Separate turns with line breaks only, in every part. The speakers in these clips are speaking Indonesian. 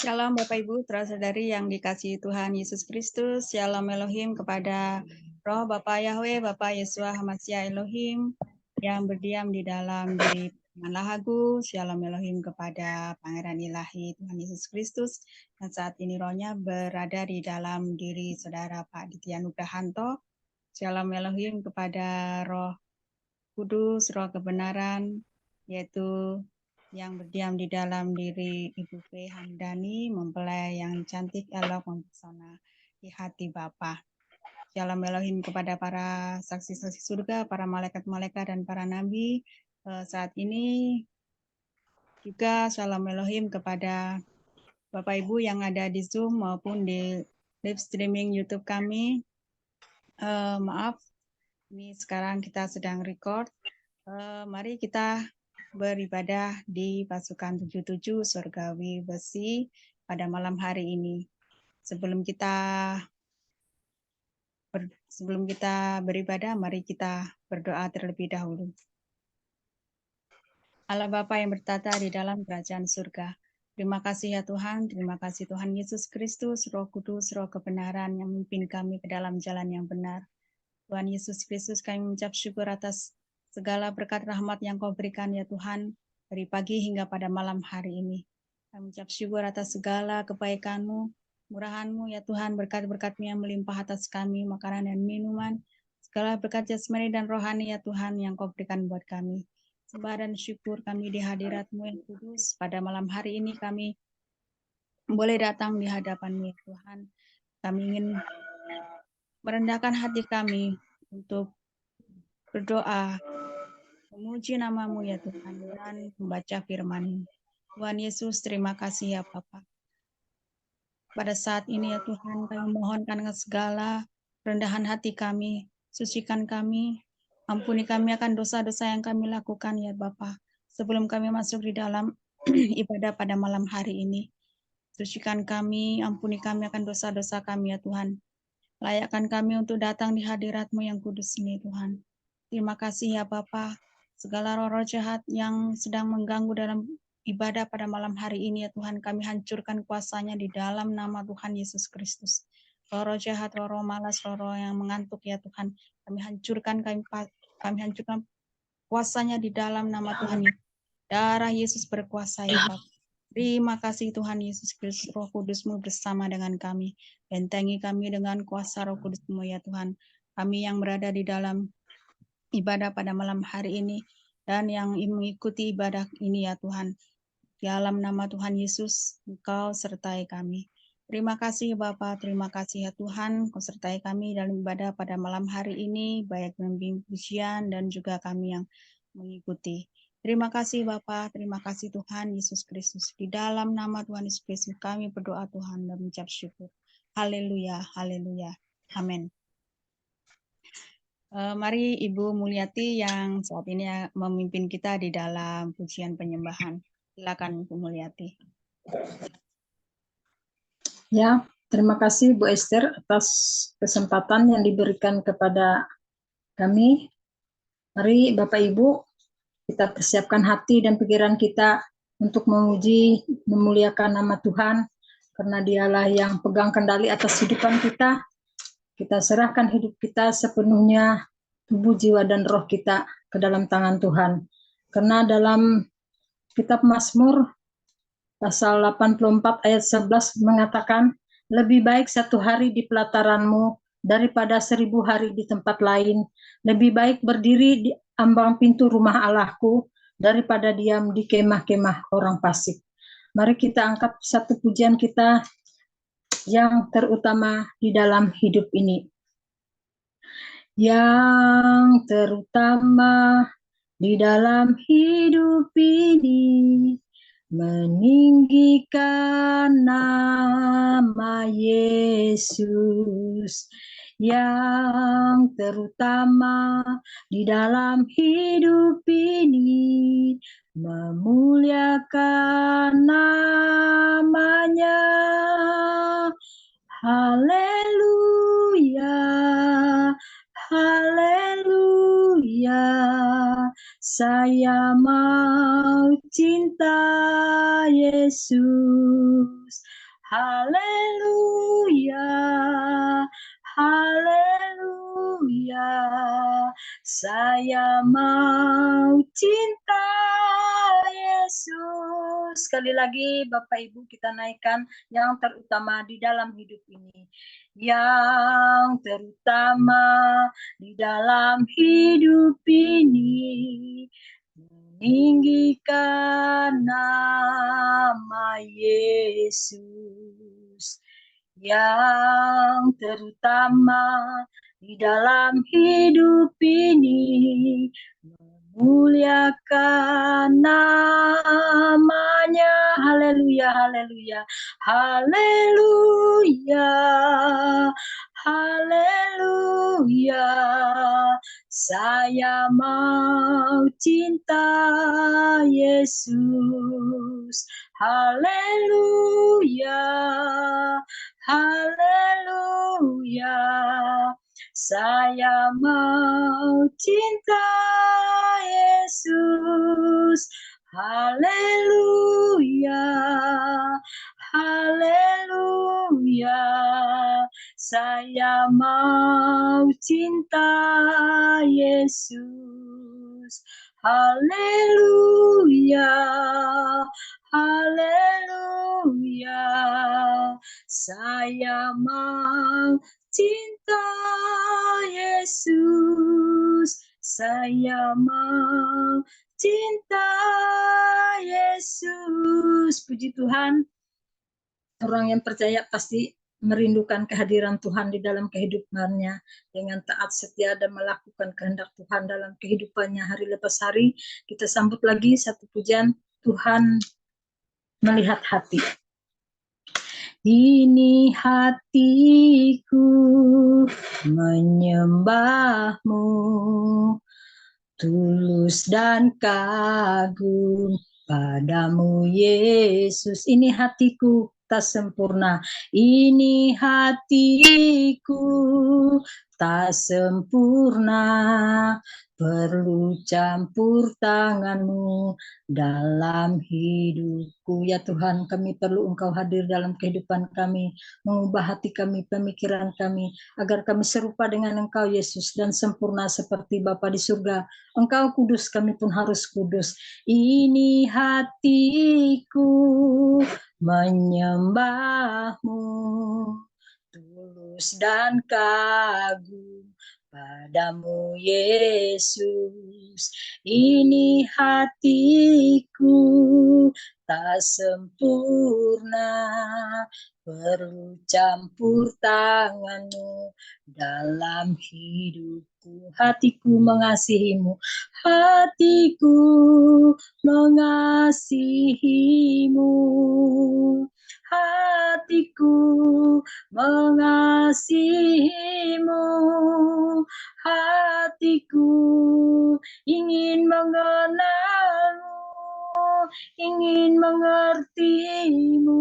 Shalom Bapak Ibu, saudara-saudari yang dikasihi Tuhan Yesus Kristus. Shalom Elohim kepada Roh Bapak Yahweh, Bapak Yesua Hamasia Elohim yang berdiam di dalam diri Lahagu. Shalom Elohim kepada Pangeran Ilahi Tuhan Yesus Kristus. Dan saat ini rohnya berada di dalam diri saudara Pak Ditya Nugrahanto. Shalom Elohim kepada Roh Kudus, Roh kebenaran, yaitu yang berdiam di dalam diri Ibu P. Hamdani, mempelai yang cantik, elok, mempesona di hati Bapa. Shalom Elohim kepada para saksi-saksi surga, para malaikat-malaikat dan para nabi. Saat ini juga Shalom Elohim kepada Bapak Ibu yang ada di Zoom maupun di live streaming YouTube kami. Maaf, ini sekarang kita sedang record. Mari kita beribadah di pasukan 77 Surgawi Besi pada malam hari ini. Sebelum kita beribadah, mari kita berdoa terlebih dahulu. Allah Bapa yang bertata di dalam kerajaan surga. Terima kasih ya Tuhan, terima kasih Tuhan Yesus Kristus, Roh Kudus, Roh kebenaran yang memimpin kami ke dalam jalan yang benar. Tuhan Yesus Kristus, kami mengucap syukur atas segala berkat rahmat yang Kau berikan ya Tuhan, dari pagi hingga pada malam hari ini. Kami mengucap syukur atas segala kebaikan-Mu, murahan-Mu ya Tuhan, berkat-berkat-Mu yang melimpah atas kami, makanan dan minuman, segala berkat jasmani dan rohani ya Tuhan yang Kau berikan buat kami. Sembah dan syukur kami di hadirat-Mu yang kudus. Pada malam hari ini kami boleh datang di hadapan-Mu ya Tuhan. Kami ingin merendahkan hati kami untuk berdoa, memuji nama-Mu ya Tuhan, dan membaca firman-Mu. Tuhan Yesus, terima kasih ya Bapa. Pada saat ini ya Tuhan, kami mohonkan segala rendahan hati kami, sucikan kami, ampuni kami akan dosa-dosa yang kami lakukan ya Bapa. Sebelum kami masuk di dalam ibadah pada malam hari ini, sucikan kami, ampuni kami akan dosa-dosa kami ya Tuhan. Layakkan kami untuk datang di hadirat-Mu yang kudus ini Tuhan. Terima kasih ya Bapa. Segala roh-roh jahat yang sedang mengganggu dalam ibadah pada malam hari ini ya Tuhan, kami hancurkan kuasanya di dalam nama Tuhan Yesus Kristus. Roh-roh jahat, roh-roh malas, roh-roh yang mengantuk ya Tuhan, kami hancurkan kuasanya di dalam nama Tuhan Yesus. Darah Yesus berkuasa ya Bapa. Terima kasih Tuhan Yesus Kristus, Roh Kudus-Mu bersama dengan kami. Bentengi kami dengan kuasa Roh Kudus-Mu ya Tuhan. Kami yang berada di dalam ibadah pada malam hari ini dan yang mengikuti ibadah ini ya Tuhan. Di dalam nama Tuhan Yesus, Engkau sertai kami. Terima kasih Bapa, terima kasih ya Tuhan, Kau sertai kami dalam ibadah pada malam hari ini, baik membimbing pujian dan juga kami yang mengikuti. Terima kasih Bapa, terima kasih Tuhan Yesus Kristus. Di dalam nama Tuhan Yesus Kristus kami berdoa Tuhan dan mengucap syukur. Haleluya, haleluya. Amin. Mari Ibu Mulyati yang saat ini memimpin kita di dalam pujian penyembahan. Silakan Ibu Mulyati.
Ya, terima kasih Bu Esther atas kesempatan yang diberikan kepada kami. Mari Bapak Ibu kita persiapkan hati dan pikiran kita untuk memuji, memuliakan nama Tuhan, karena Dialah yang pegang kendali atas kehidupan kita. Kita serahkan hidup kita sepenuhnya, tubuh, jiwa, dan roh kita ke dalam tangan Tuhan. Karena dalam kitab Mazmur pasal 84 ayat 11 mengatakan, lebih baik 1 hari di pelataran-Mu daripada 1000 hari di tempat lain. Lebih baik berdiri di ambang pintu rumah Allahku daripada diam di kemah-kemah orang fasik. Mari kita angkat satu pujian kita yang terutama di dalam hidup ini. Yang terutama di dalam hidup ini, meninggikan nama Yesus. Yang terutama di dalam hidup ini, memuliakan namanya. Haleluya, haleluya, saya mau cinta Yesus. haleluya, haleluya. Saya mau cinta Yesus. Sekali lagi Bapak Ibu kita naikkan yang terutama di dalam hidup ini. Yang terutama di dalam hidup ini, meninggikan nama Yesus. Yang terutama di dalam hidup ini, memuliakan namanya. Haleluya, haleluya, haleluya, haleluya. Saya mau cinta Yesus. Haleluya, haleluya. Saya mau cinta Yesus. Haleluya, haleluya. Saya mau cinta Yesus. Haleluya, haleluya. Saya mau cinta Yesus. Saya mau cinta Yesus. Puji Tuhan, orang yang percaya pasti merindukan kehadiran Tuhan di dalam kehidupannya, dengan taat setia dan melakukan kehendak Tuhan dalam kehidupannya hari lepas hari. Kita sambut lagi satu pujian, Tuhan melihat hati. Ini hatiku menyembahmu, tulus dan kagum padamu Yesus. Ini hatiku tak sempurna, ini hatiku tak sempurna, perlu campur tanganmu dalam hidupku. Ya Tuhan, kami perlu Engkau hadir dalam kehidupan kami, mengubah hati kami, pemikiran kami, agar kami serupa dengan Engkau Yesus dan sempurna seperti Bapa di surga. Engkau kudus, kami pun harus kudus. Ini hatiku menyembahmu, tulus dan kagum padamu Yesus. Ini hatiku tak sempurna, perlu campur tanganmu dalam hidupku. Hatiku mengasihimu, hatiku mengasihimu, hatiku mengasihimu, hatiku ingin mengenalmu, ingin mengertimu.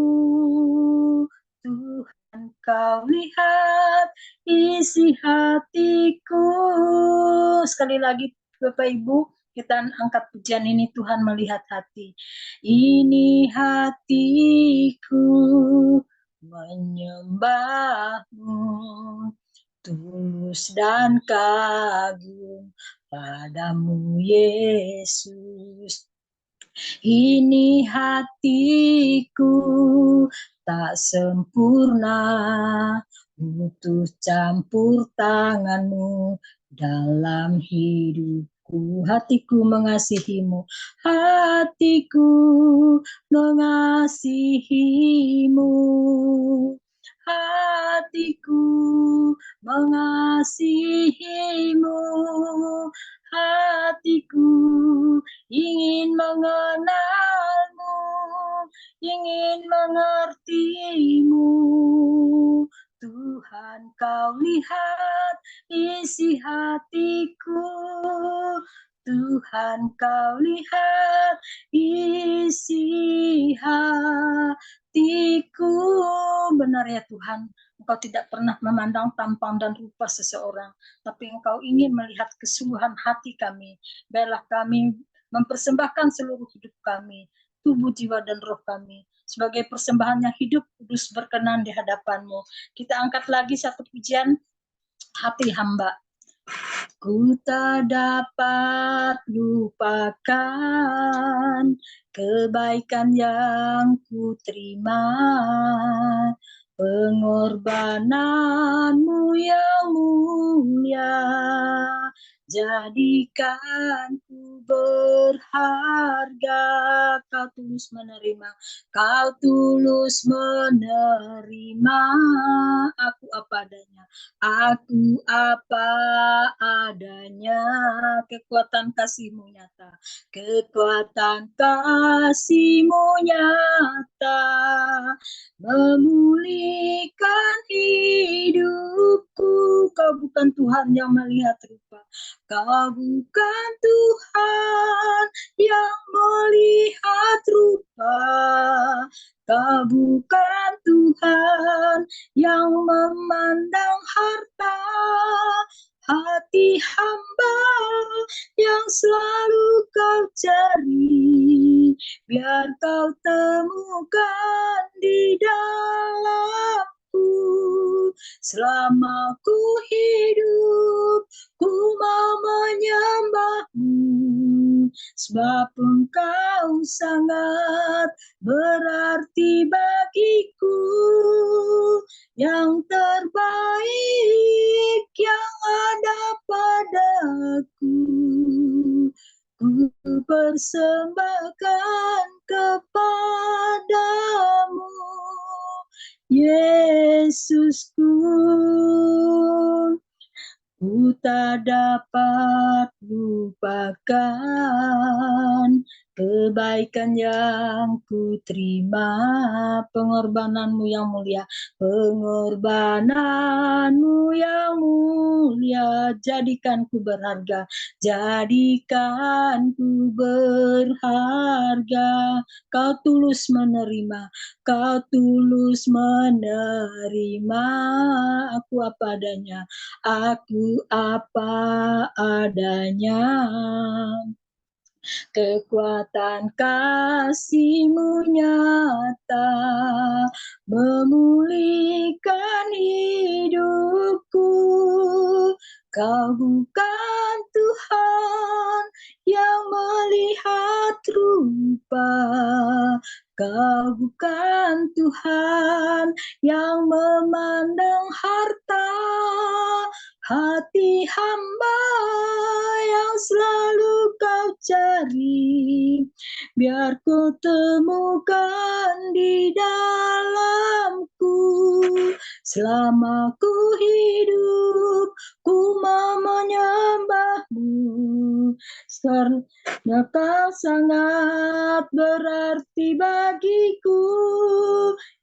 Tuhan, Kau lihat isi hatiku. Sekali lagi Bapak Ibu, kita angkat pujian ini, Tuhan melihat hati. Ini hatiku menyembahmu, tulus dan kagum padamu Yesus. Ini hatiku tak sempurna, butuh campur tanganmu dalam hidupku. Hatiku mengasihimu, hatiku mengasihimu, hatiku mengasihimu, hatiku ingin mengenalmu, ingin mengertimu. Tuhan, Kau lihat isi hatiku. Tuhan, Kau lihat isi hatiku. Benar ya Tuhan, Engkau tidak pernah memandang tampang dan rupa seseorang, tapi Engkau ingin melihat kesungguhan hati kami. Biarlah kami mempersembahkan seluruh hidup kami, tubuh, jiwa, dan roh kami, sebagai persembahan yang hidup, kudus, berkenan di hadapan-Mu. Kita angkat lagi satu pujian, hati hamba. Ku tak dapat lupakan kebaikan yang ku terima, pengorbananmu yang mulia, jadikan ku berharga. Kau tulus menerima, kau tulus menerima aku apa adanya. Aku apa adanya, kekuatan kasih-Mu nyata, kekuatan kasih-Mu nyata, memulihkan hidupku. Kau bukan Tuhan yang melihat rupa, Kau bukan Tuhan yang melihat rupa, Kau bukan Tuhan yang memandang harta, hati hamba yang selalu Kau cari, biar Kau temukan di dalamku. Selama ku hidup, ku mau menyembah-Mu, sebab Engkau sangat berarti bagiku. Yang terbaik yang ada padaku, ku persembahkan kepadamu, Yesusku. Ku tak dapat lupakan kebaikan yang ku terima, pengorbananmu yang mulia, pengorbananmu yang mulia, jadikan ku berharga, jadikan ku berharga. Kau tulus menerima, Kau tulus menerima aku apa adanya, aku apa adanya. Kekuatan kasih-Mu nyata, memulihkan hidupku. Kau bukan Tuhan yang melihat rupa, Kau bukan Tuhan yang memandang harta, hati hamba yang selalu Kau cari, biar ku temukan di dalamku. Selama ku hidup, ku mau menyembah-Mu, karena Kau sangat berarti bagiku.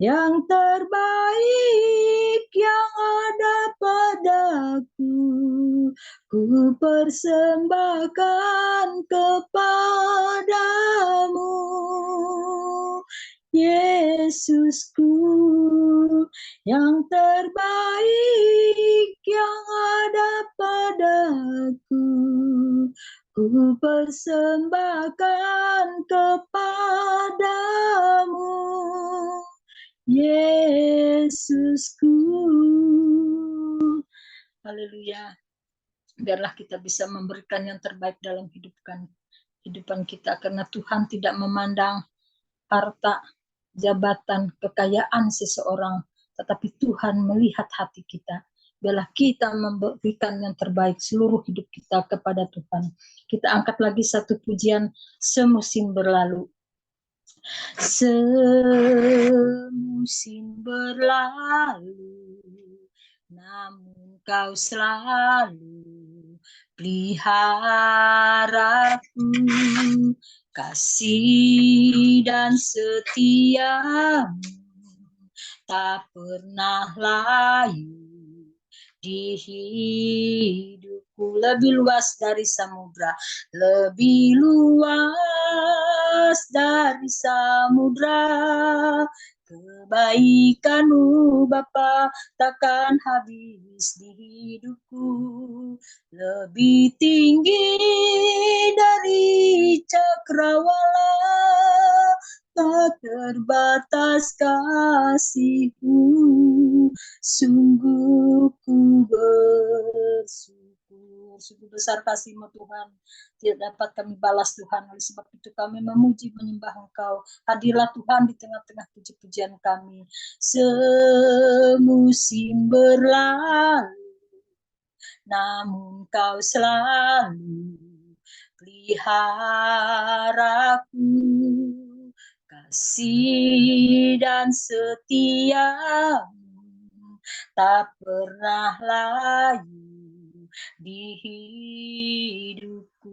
Yang terbaik yang ada padaku, ku persembahkan kepadamu, Yesusku. Yang terbaik yang ada padaku, ku persembahkan kepadamu, Yesusku. Haleluya. Biarlah kita bisa memberikan yang terbaik dalam kehidupan kita, karena Tuhan tidak memandang harta, jabatan, kekayaan seseorang, tetapi Tuhan melihat hati kita. Biarlah kita memberikan yang terbaik seluruh hidup kita kepada Tuhan. Kita angkat lagi satu pujian, semusim berlalu. Semusim berlalu, namun Kau selalu peliharaku. Kasih dan setia-Mu tak pernah layu di hidupku. Lebih luas dari samudra, lebih luas dari samudra. Kebaikan-Mu Bapa takkan habis di hidupku, lebih tinggi dari cakrawala, tak terbatas kasih-Mu, sungguh ku bersyukur. Sungguh besar kasih-Mu Tuhan, tidak dapat kami balas Tuhan. Oleh sebab itu kami memuji menyembah Engkau. Hadirlah Tuhan di tengah-tengah puji-pujian kami. Semusim berlalu, namun Kau selalu peliharaku. Kasih dan setia-Mu tak pernah layu di hidupku.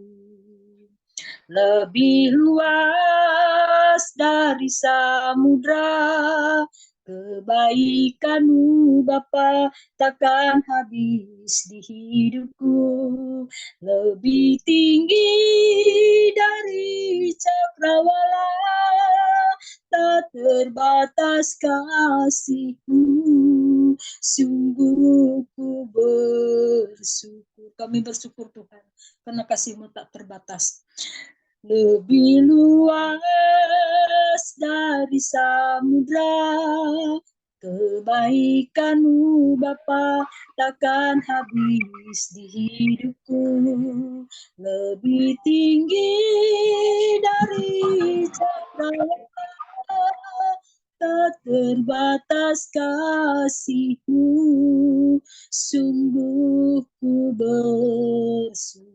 Lebih luas dari samudra, kebaikan-Mu Bapa takkan habis di hidupku. Lebih tinggi dari cakrawala, tak terbatas kasih-Mu, sungguh ku bersyukur. Kami bersyukur Tuhan, karena kasih-Mu tak terbatas. Lebih luas dari samudra, kebaikan-Mu Bapa takkan habis di hidupku. Lebih tinggi dari cakrawala, tak terbatas kasih-Mu, sungguh ku bersyukur.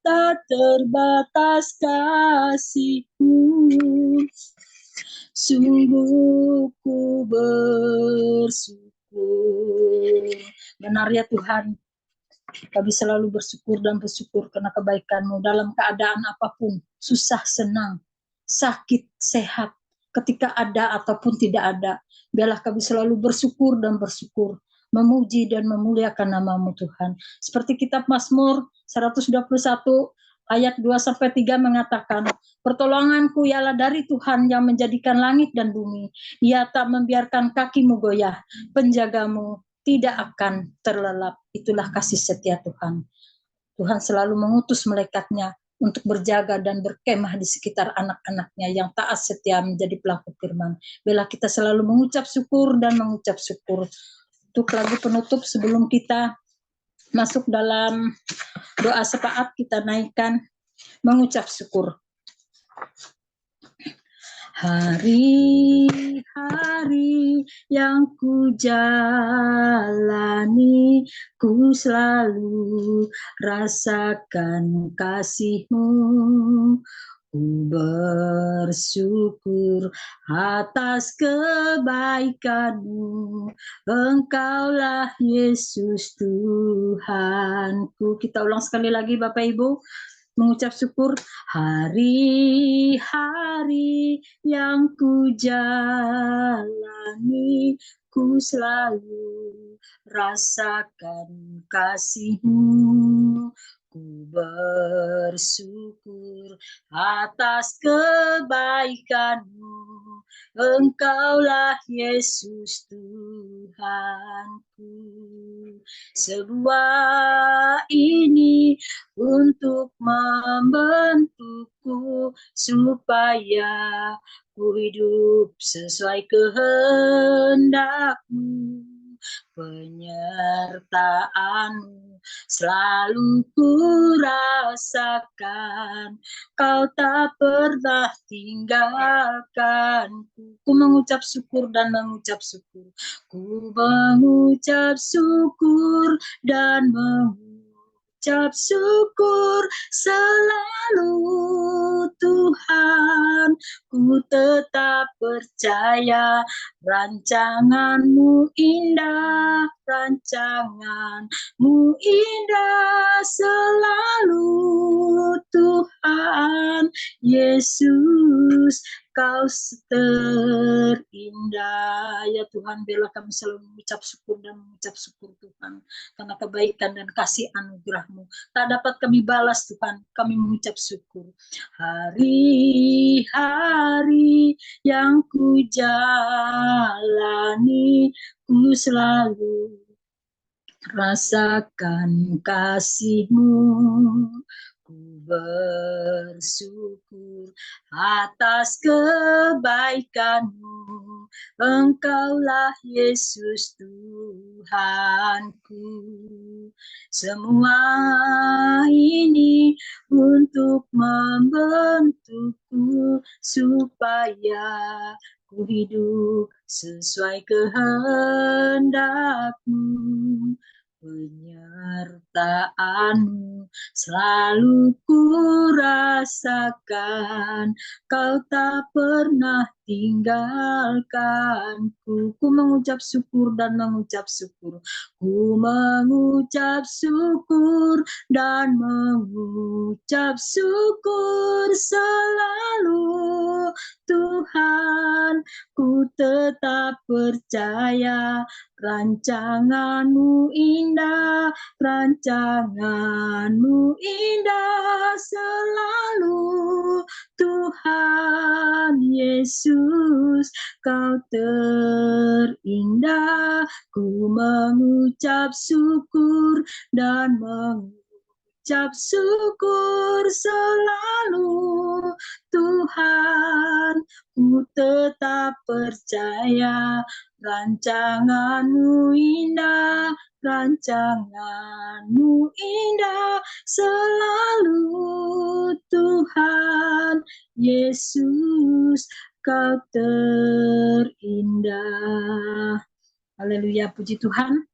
Tak terbatas kasih-Mu, sungguh ku bersyukur. Benar ya Tuhan, kami selalu bersyukur dan bersyukur karena kebaikan-Mu dalam keadaan apapun, susah, senang, sakit, sehat, ketika ada ataupun tidak ada. Biarlah kami selalu bersyukur dan bersyukur, memuji dan memuliakan nama-Mu Tuhan. Seperti kitab Mazmur 121 ayat 2-3 mengatakan, pertolonganku ialah dari Tuhan yang menjadikan langit dan bumi. Ia tak membiarkan kakimu goyah, penjagamu tidak akan terlelap. Itulah kasih setia Tuhan. Tuhan selalu mengutus malaikatnya untuk berjaga dan berkemah di sekitar anak-anaknya yang taat setia menjadi pelaku firman. Bila kita selalu mengucap syukur dan mengucap syukur. Untuk lagu penutup sebelum kita masuk dalam doa syafaat, kita naikkan mengucap syukur. Hari-hari yang ku jalani, ku selalu rasakan kasih-Mu. Ku bersyukur atas kebaikan-Mu. Engkaulah Yesus Tuhanku. Kita ulang sekali lagi Bapak Ibu, mengucap syukur. Hari-hari yang ku jalani, ku selalu rasakan kasih-Mu. Ku bersyukur atas kebaikan-Mu. Engkaulah Yesus Tuhanku. Sebuah ini untuk membentukku supaya ku hidup sesuai kehendak-Mu. Penyertaan-Mu selalu ku rasakan, Kau tak pernah tinggalkanku. Ku mengucap syukur dan mengucap syukur. Ku mengucap syukur dan mengucap syukur selalu Tuhan. Ku tetap percaya rancangan-Mu indah, rancangan-Mu indah selalu Tuhan. Yesus, Kau terindah. Ya Tuhan, biarlah kami selalu mengucap syukur dan mengucap syukur Tuhan, karena kebaikan dan kasih anugerah-Mu tak dapat kami balas Tuhan. Kami mengucap syukur. Hari-hari yang ku jalani, ku selalu rasakan kasih-Mu. Ku bersyukur atas kebaikan-Mu. Engkaulah Yesus Tuhanku. Semua ini untuk membentukku supaya ku hidup sesuai kehendak-Mu. Penyertaan-Mu selalu ku rasakan, Kau tak pernah tinggalkanku. Ku mengucap syukur dan mengucap syukur. Ku mengucap syukur dan mengucap syukur selalu. Tuhan, ku tetap percaya rancangan-Mu indah, rancangan-Mu indah selalu. Tuhan Yesus, Kau terindah. Ku mengucap syukur dan mengucap syukur selalu. Tuhan, ku tetap percaya rancangan-Mu indah, rancangan-Mu indah selalu. Tuhan Yesus, Kau terindah. Haleluya, puji Tuhan.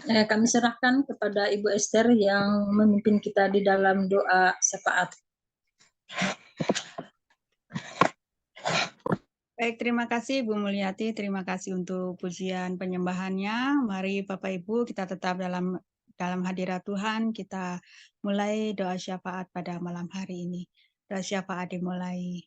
Kami serahkan kepada Ibu Esther yang memimpin kita di dalam doa syafaat.
Baik, terima kasih Bu Mulyati, terima kasih untuk pujian penyembahannya. Mari Bapak Ibu kita tetap dalam hadirat Tuhan, kita mulai doa syafaat pada malam hari ini. Doa syafaat dimulai.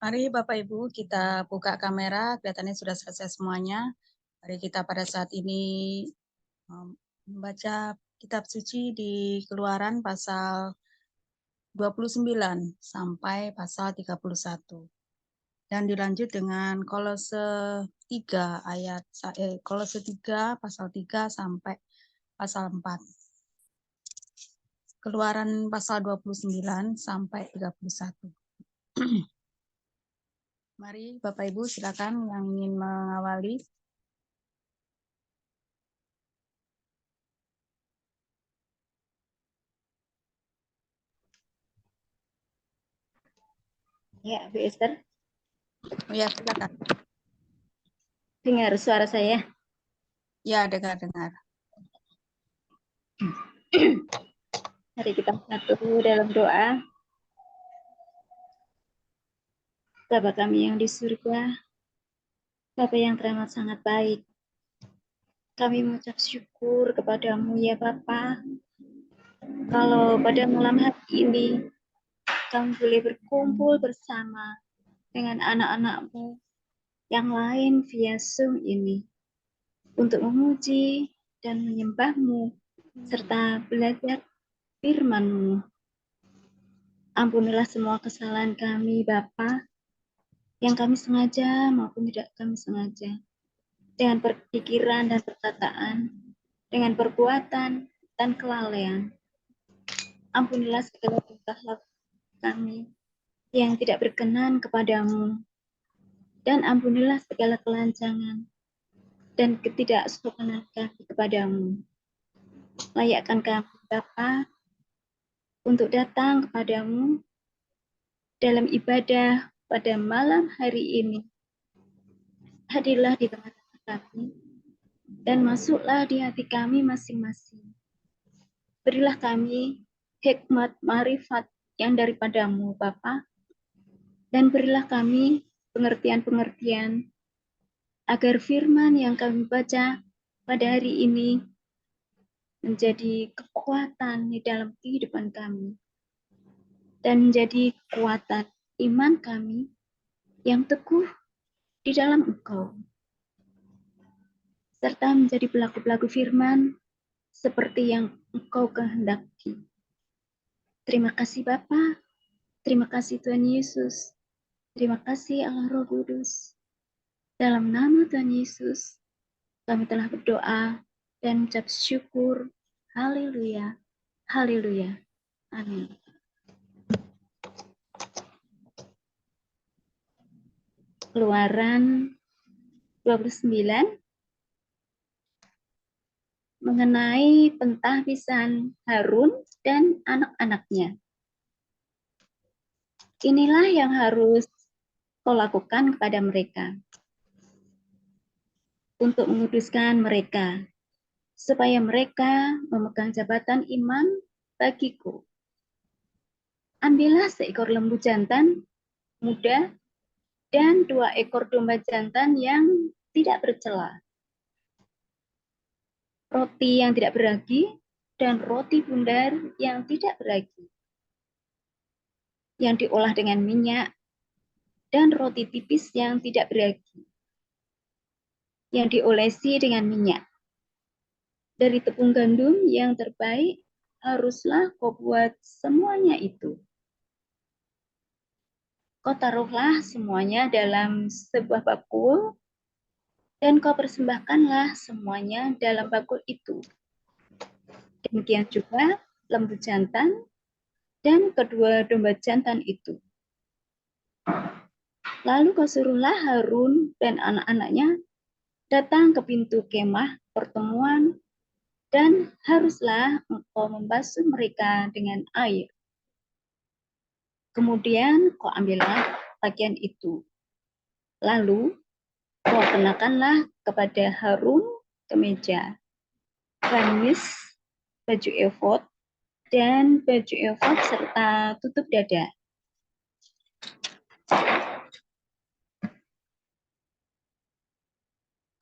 Mari Bapak Ibu kita buka kamera, kelihatannya sudah selesai semuanya. Mari kita pada saat ini membaca kitab suci di Keluaran pasal 29 sampai pasal 31. Dan dilanjut dengan Kolose 3 Kolose 3 pasal 3 sampai pasal 4. Keluaran pasal 29 sampai 31. Mari Bapak Ibu silakan yang ingin mengawali.
Ya, Bu Esther.
Ya, silakan.
Dengar suara saya?
Ya, dengar.
Mari kita satu dalam doa. Bapa kami yang di surga, Bapa yang teramat sangat baik. Kami mengucap syukur kepadamu ya Bapa. Kalau pada malam hari ini, kami boleh berkumpul bersama dengan anak-anakmu yang lain via Zoom ini. Untuk memuji dan menyembahmu, serta belajar firman-Mu. Ampunilah semua kesalahan kami, Bapa, yang kami sengaja maupun tidak kami sengaja, dengan perpikiran dan perkataan, dengan perbuatan dan kelalaian. Ampunilah segala tingkah laku kami yang tidak berkenan kepadamu, dan ampunilah segala kelancangan dan ketidaksopanan kami kepadamu. Layakkan kami, Bapa, untuk datang kepadamu dalam ibadah pada malam hari ini. Hadirlah di tengah-tengah kami dan masuklah di hati kami masing-masing. Berilah kami hikmat marifat yang daripadamu, Bapa, dan berilah kami pengertian-pengertian agar firman yang kami baca pada hari ini menjadi kekuatan di dalam kehidupan kami dan menjadi kekuatan iman kami yang teguh di dalam Engkau, serta menjadi pelaku-pelaku firman seperti yang Engkau kehendaki. Terima kasih Bapa, terima kasih Tuhan Yesus, terima kasih Allah Roh Kudus. Dalam nama Tuhan Yesus, kami telah berdoa dan mengucap syukur. Haleluya, haleluya, amin. Keluaran 29 mengenai pentahbisan Harun dan anak-anaknya. Inilah yang harus kau lakukan kepada mereka untuk menguduskan mereka, supaya mereka memegang jabatan imam bagiku. Ambillah seekor lembu jantan muda dan 2 ekor domba jantan yang tidak bercela, roti yang tidak beragi, dan roti bundar yang tidak beragi, yang diolah dengan minyak, dan roti tipis yang tidak beragi, yang diolesi dengan minyak. Dari tepung gandum yang terbaik, haruslah kau buat semuanya itu. Kau taruhlah semuanya dalam sebuah bakul, dan kau persembahkanlah semuanya dalam bakul itu. Demikian juga lembu jantan dan kedua domba jantan itu. Lalu kau suruhlah Harun dan anak-anaknya datang ke pintu kemah pertemuan, dan haruslah engkau membasuh mereka dengan air. Kemudian kau ambillah pakaian itu. Lalu kau kenakanlah kepada Harun kemeja, gamis, baju efod, dan baju efod serta tutup dada.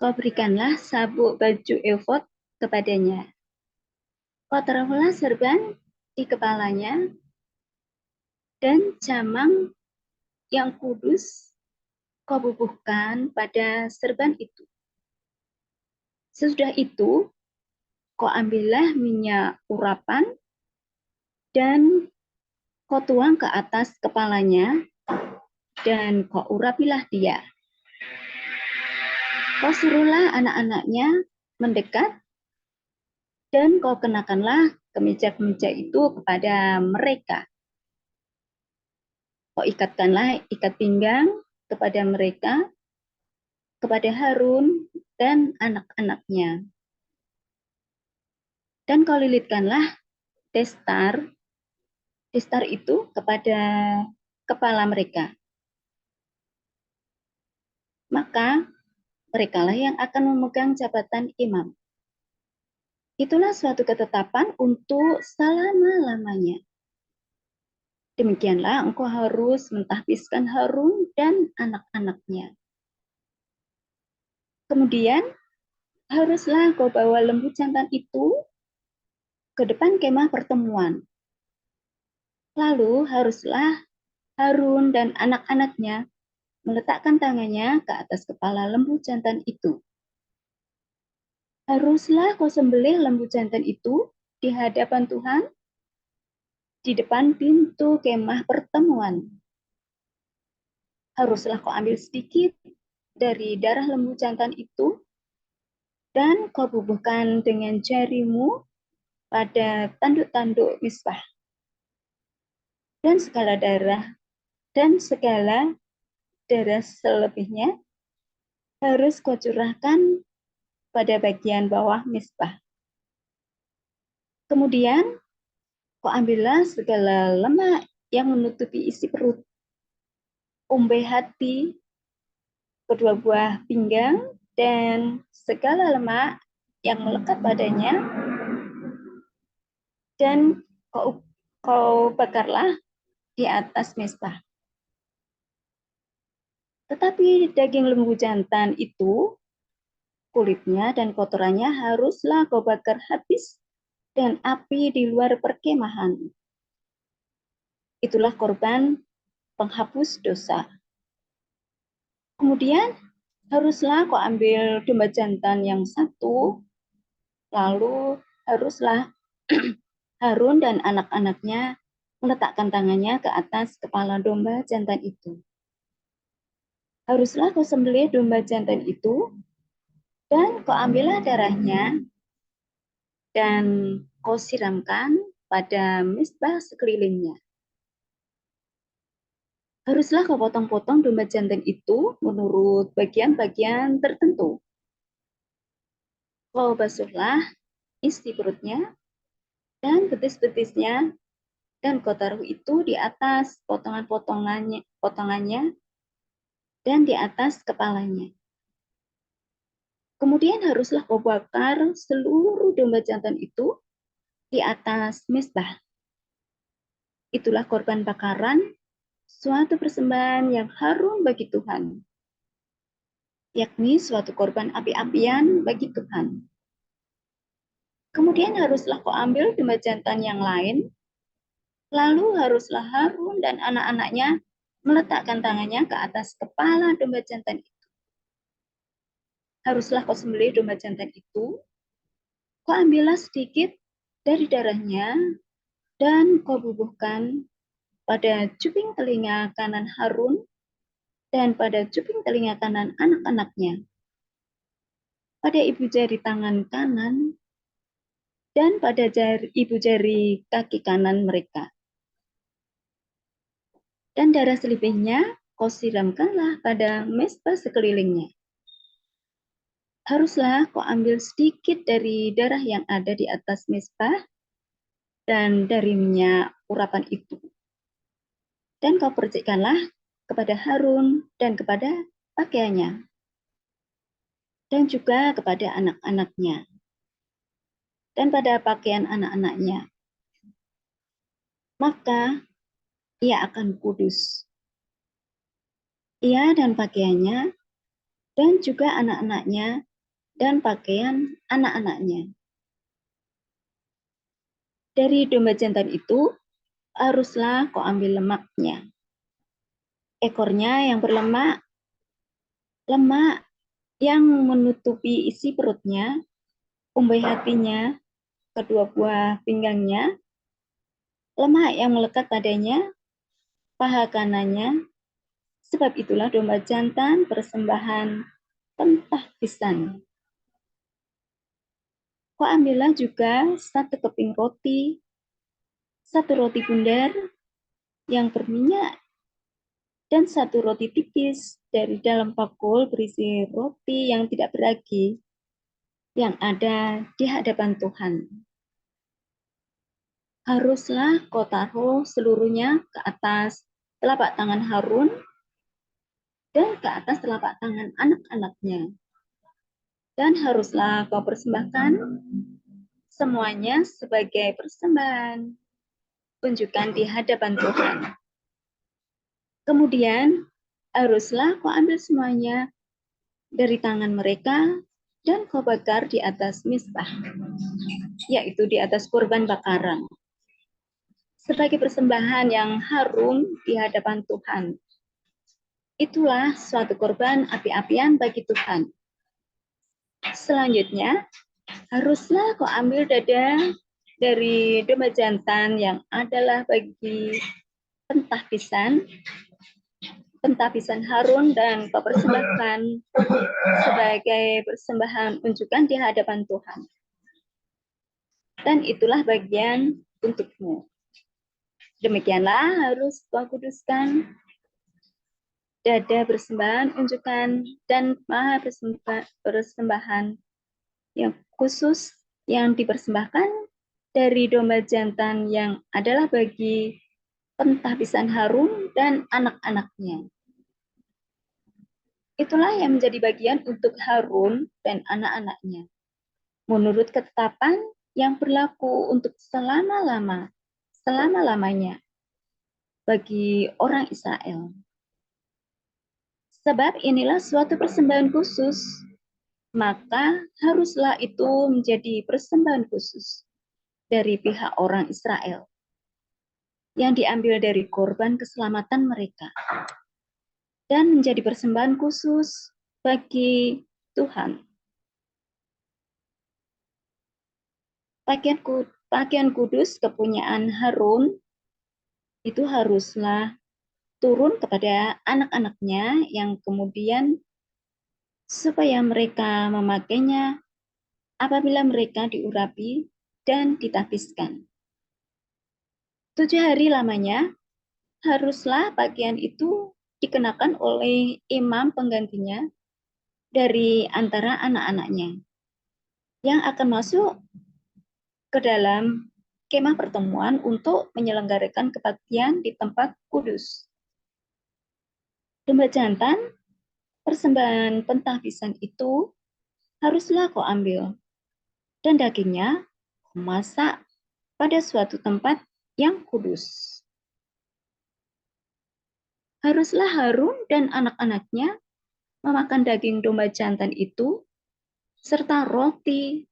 Kau berikanlah sabuk baju efod kepadanya. Kau taruhlah serban di kepalanya dan jamang yang kudus kau bubuhkan pada serban itu. Sesudah itu, kau ambillah minyak urapan dan kau tuang ke atas kepalanya dan kau urapilah dia. Kau suruhlah anak-anaknya mendekat dan kau kenakanlah kemeja-kemeja itu kepada mereka. Kau ikatkanlah ikat pinggang kepada mereka, kepada Harun dan anak-anaknya. Dan kau lilitkanlah destar itu kepada kepala mereka. Maka merekalah yang akan memegang jabatan imam. Itulah suatu ketetapan untuk selama-lamanya. Demikianlah engkau harus mentahbiskan Harun dan anak-anaknya. Kemudian haruslah kau bawa lembu jantan itu ke depan kemah pertemuan. Lalu haruslah Harun dan anak-anaknya meletakkan tangannya ke atas kepala lembu jantan itu. Haruslah kau sembelih lembu jantan itu di hadapan Tuhan di depan pintu kemah pertemuan. Haruslah kau ambil sedikit dari darah lembu jantan itu dan kau bubuhkan dengan jarimu pada tanduk-tanduk misbah. Dan segala darah selebihnya harus kau curahkan pada bagian bawah misbah. Kemudian kau ambillah segala lemak yang menutupi isi perut, umbai hati, kedua buah pinggang, dan segala lemak yang melekat padanya, dan kau bakarlah di atas mezbah. Tetapi daging lembu jantan itu, kulitnya dan kotorannya haruslah kau bakar habis dan api di luar perkemahan. Itulah korban penghapus dosa. Kemudian haruslah kau ambil domba jantan yang satu, lalu haruslah Harun dan anak-anaknya meletakkan tangannya ke atas kepala domba jantan itu. Haruslah kau sembelih domba jantan itu, dan kau ambillah darahnya, dan kau siramkan pada mezbah sekelilingnya. Haruslah kau potong-potong domba jantan itu menurut bagian-bagian tertentu. Kau basuhlah isi perutnya dan betis-betisnya, dan kau taruh itu di atas potongannya dan di atas kepalanya. Kemudian haruslah kau bakar seluruh domba jantan itu di atas mezbah. Itulah korban bakaran, suatu persembahan yang harum bagi Tuhan, yakni suatu korban api-apian bagi Tuhan. Kemudian haruslah kau ambil domba jantan yang lain, lalu haruslah Harun dan anak-anaknya meletakkan tangannya ke atas kepala domba jantan itu. Haruslah kau sembelih domba jantan itu, kau ambillah sedikit dari darahnya, dan kau bubuhkan pada cuping telinga kanan Harun dan pada cuping telinga kanan anak-anaknya, pada ibu jari tangan kanan, dan pada ibu jari kaki kanan mereka. Dan darah selebihnya kau siramkanlah pada mezbah sekelilingnya. Haruslah kau ambil sedikit dari darah yang ada di atas mezbah dan dari minyak urapan itu. Dan kau percikkanlah kepada Harun dan kepada pakaiannya, dan juga kepada anak-anaknya, dan pada pakaian anak-anaknya. Maka ia akan kudus. Ia dan pakaiannya, dan juga anak-anaknya, dan pakaian anak-anaknya. Dari domba jantan itu, haruslah kau ambil lemaknya. ekornya yang berlemak, lemak yang menutupi isi perutnya, umbai hatinya, kedua buah pinggangnya, lemak yang melekat padanya, paha kanannya. Sebab itulah domba jantan persembahan pentah pisan. Kau ambillah juga satu keping roti, satu roti bundar yang berminyak, dan satu roti tipis dari dalam bakul berisi roti yang tidak beragi, yang ada di hadapan Tuhan. Haruslah kau taruh seluruhnya ke atas telapak tangan Harun dan ke atas telapak tangan anak-anaknya. Dan haruslah kau persembahkan semuanya sebagai persembahan unjukan di hadapan Tuhan. Kemudian haruslah kau ambil semuanya dari tangan mereka dan kau bakar di atas misbah, yaitu di atas kurban bakaran, sebagai persembahan yang harum di hadapan Tuhan. Itulah suatu korban api-apian bagi Tuhan. Selanjutnya, haruslah kau ambil dada dari domba jantan yang adalah bagi pentah pisan Harun, dan kau persembahkan sebagai persembahan unjukan di hadapan Tuhan. Dan itulah bagian untukmu. Demikianlah harus kau kuduskan dada persembahan unjukan dan maha persembahan yang khusus yang dipersembahkan dari domba jantan yang adalah bagi pentah pisan Harun dan anak-anaknya. Itulah yang menjadi bagian untuk Harun dan anak-anaknya, menurut ketetapan yang berlaku untuk selama-lamanya bagi orang Israel. Sebab inilah suatu persembahan khusus, maka haruslah itu menjadi persembahan khusus dari pihak orang Israel yang diambil dari korban keselamatan mereka dan menjadi persembahan khusus bagi Tuhan. Pakaian kudus kepunyaan Harun itu haruslah turun kepada anak-anaknya yang kemudian supaya mereka memakainya apabila mereka diurapi dan ditapiskan. 7 hari lamanya haruslah pakaian itu dikenakan oleh imam penggantinya dari antara anak-anaknya yang akan masuk ke dalam kemah pertemuan untuk menyelenggarakan kebaktian di tempat kudus. Domba jantan, persembahan pentah pisan itu haruslah kau ambil, dan dagingnya kau masak pada suatu tempat yang kudus. Haruslah Harun dan anak-anaknya memakan daging domba jantan itu, serta roti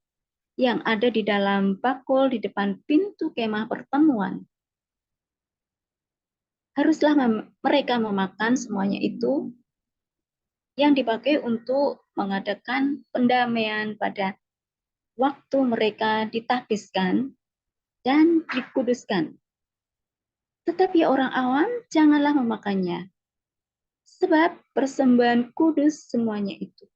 yang ada di dalam bakul di depan pintu kemah pertemuan. Haruslah mereka memakan semuanya itu yang dipakai untuk mengadakan pendamaian pada waktu mereka ditapiskan dan dikuduskan. Tetapi orang awam janganlah memakannya, sebab persembahan kudus semuanya itu.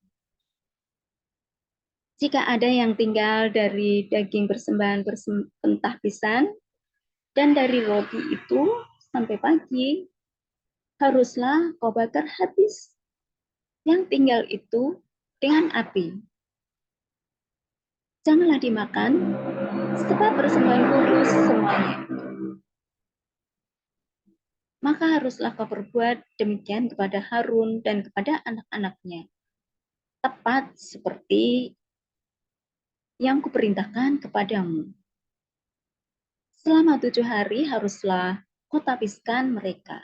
Jika ada yang tinggal dari daging persembahan pentah pisan dan dari roti itu sampai pagi, haruslah kau bakar habis yang tinggal itu dengan api. Janganlah dimakan, sebab persembahan kudus semuanya. Maka haruslah kau perbuat demikian kepada Harun dan kepada anak-anaknya, tepat seperti yang kuperintahkan kepadamu. Selama 7 hari haruslah kau tapiskan mereka.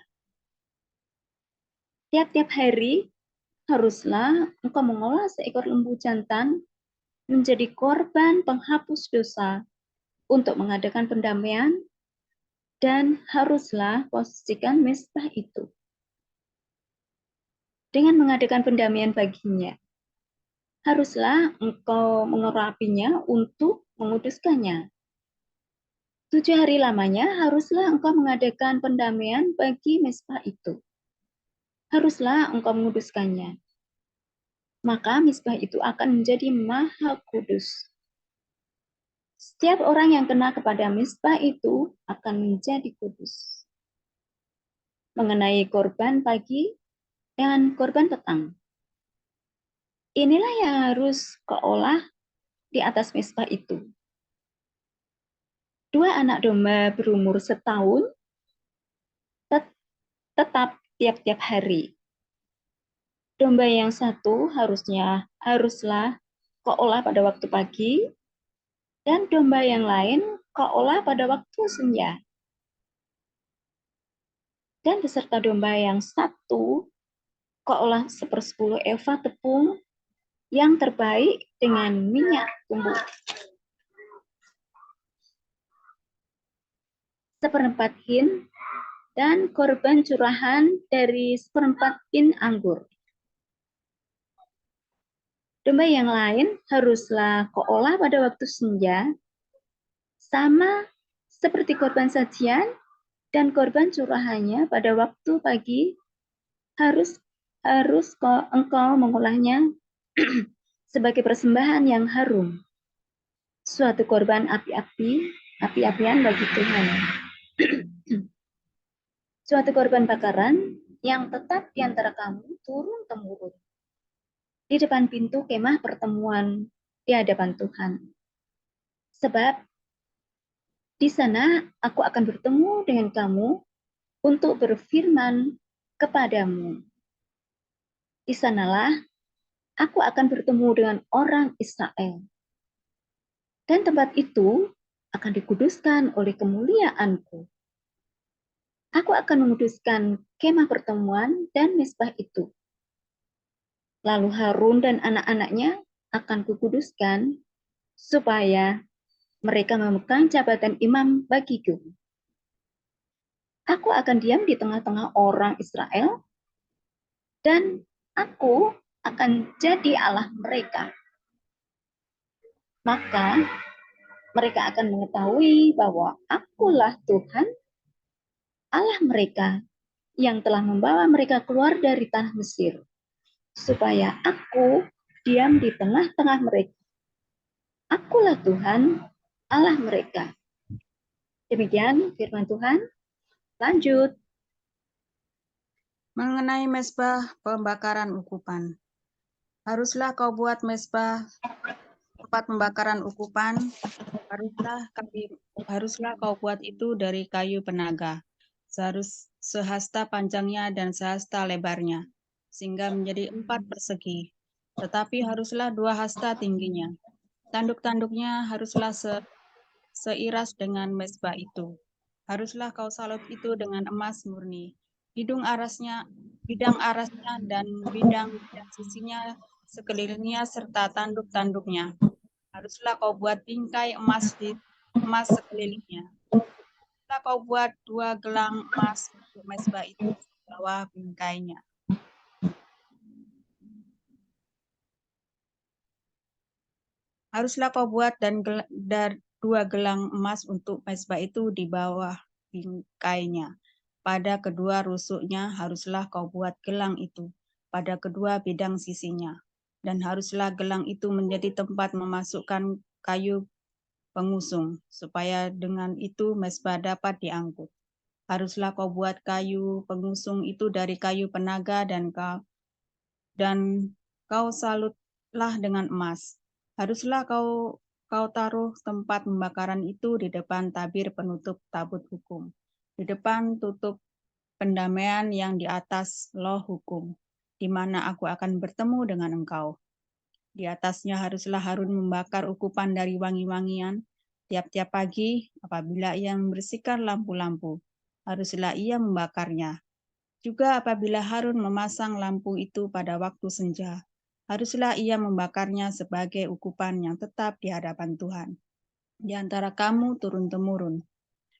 Tiap-tiap hari haruslah engkau mengolah seekor lembu jantan menjadi korban penghapus dosa untuk mengadakan pendamaian, dan haruslah kau sucikan mezbah itu. dengan mengadakan pendamaian baginya. Haruslah engkau mengurapinya untuk menguduskannya. 7 hari lamanya haruslah engkau mengadakan pendamaian bagi mezbah itu. Haruslah engkau menguduskannya. Maka mezbah itu akan menjadi maha kudus. Setiap orang yang kena kepada mezbah itu akan menjadi kudus. Mengenai korban pagi dan korban petang. Inilah yang harus kau olah di atas mezbah itu. 2 anak domba berumur setahun tetap tiap-tiap hari. Domba yang satu haruslah kau olah pada waktu pagi, dan domba yang lain kau olah pada waktu senja. Dan beserta domba yang satu kau olah 1/10 eva tepung yang terbaik dengan minyak tumbuk. 1/4 hin dan korban curahan dari 1/4 hin anggur. Domba yang lain haruslah kau olah pada waktu senja, sama seperti korban sajian dan korban curahannya pada waktu pagi. Harus engkau mengolahnya sebagai persembahan yang harum, suatu korban api-apian bagi Tuhan. Suatu korban bakaran yang tetap di antara kamu turun-temurun di depan pintu kemah pertemuan di hadapan Tuhan. Sebab di sana aku akan bertemu dengan kamu untuk berfirman kepadamu. Di sanalah aku akan bertemu dengan orang Israel. Dan tempat itu akan dikuduskan oleh kemuliaanku. Aku akan menguduskan kemah pertemuan dan mezbah itu. Lalu Harun dan anak-anaknya akan kukuduskan supaya mereka memegang jabatan imam bagiku. Aku akan diam di tengah-tengah orang Israel, dan aku akan jadi Allah mereka. Maka mereka akan mengetahui bahwa akulah Tuhan, Allah mereka, yang telah membawa mereka keluar dari tanah Mesir, supaya aku diam di tengah-tengah mereka. Akulah Tuhan, Allah mereka. Demikian firman Tuhan. Lanjut.
Mengenai mezbah pembakaran ukupan. Haruslah kau buat mezbah tempat pembakaran ukupan, haruslah kau buat itu dari kayu penaga, sehasta panjangnya dan sehasta lebarnya, sehingga menjadi 4 persegi. Tetapi haruslah 2 hasta tingginya. Tanduk-tanduknya haruslah seiras dengan mezbah itu. Haruslah kau salut itu dengan emas murni. Bidang arasnya dan bidang sisinya sekelilingnya serta tanduk-tanduknya. Haruslah kau buat bingkai emas sekelilingnya. Haruslah kau buat 2 gelang emas untuk mezbah itu di bawah bingkainya. Haruslah kau buat 2 gelang emas untuk mezbah itu di bawah bingkainya. Pada kedua rusuknya haruslah kau buat gelang itu, pada kedua bidang sisinya. Dan haruslah gelang itu menjadi tempat memasukkan kayu pengusung, supaya dengan itu mezbah dapat diangkut. Haruslah kau buat kayu pengusung itu dari kayu penaga dan kau salutlah dengan emas. Haruslah kau taruh tempat pembakaran itu di depan tabir penutup tabut hukum, di depan tutup pendamaian yang di atas loh hukum, di mana aku akan bertemu dengan engkau. Di atasnya haruslah Harun membakar ukupan dari wangi-wangian tiap-tiap pagi apabila ia membersihkan lampu-lampu. Haruslah ia membakarnya. Juga apabila Harun memasang lampu itu pada waktu senja, haruslah ia membakarnya sebagai ukupan yang tetap di hadapan Tuhan. Di antara kamu turun-temurun.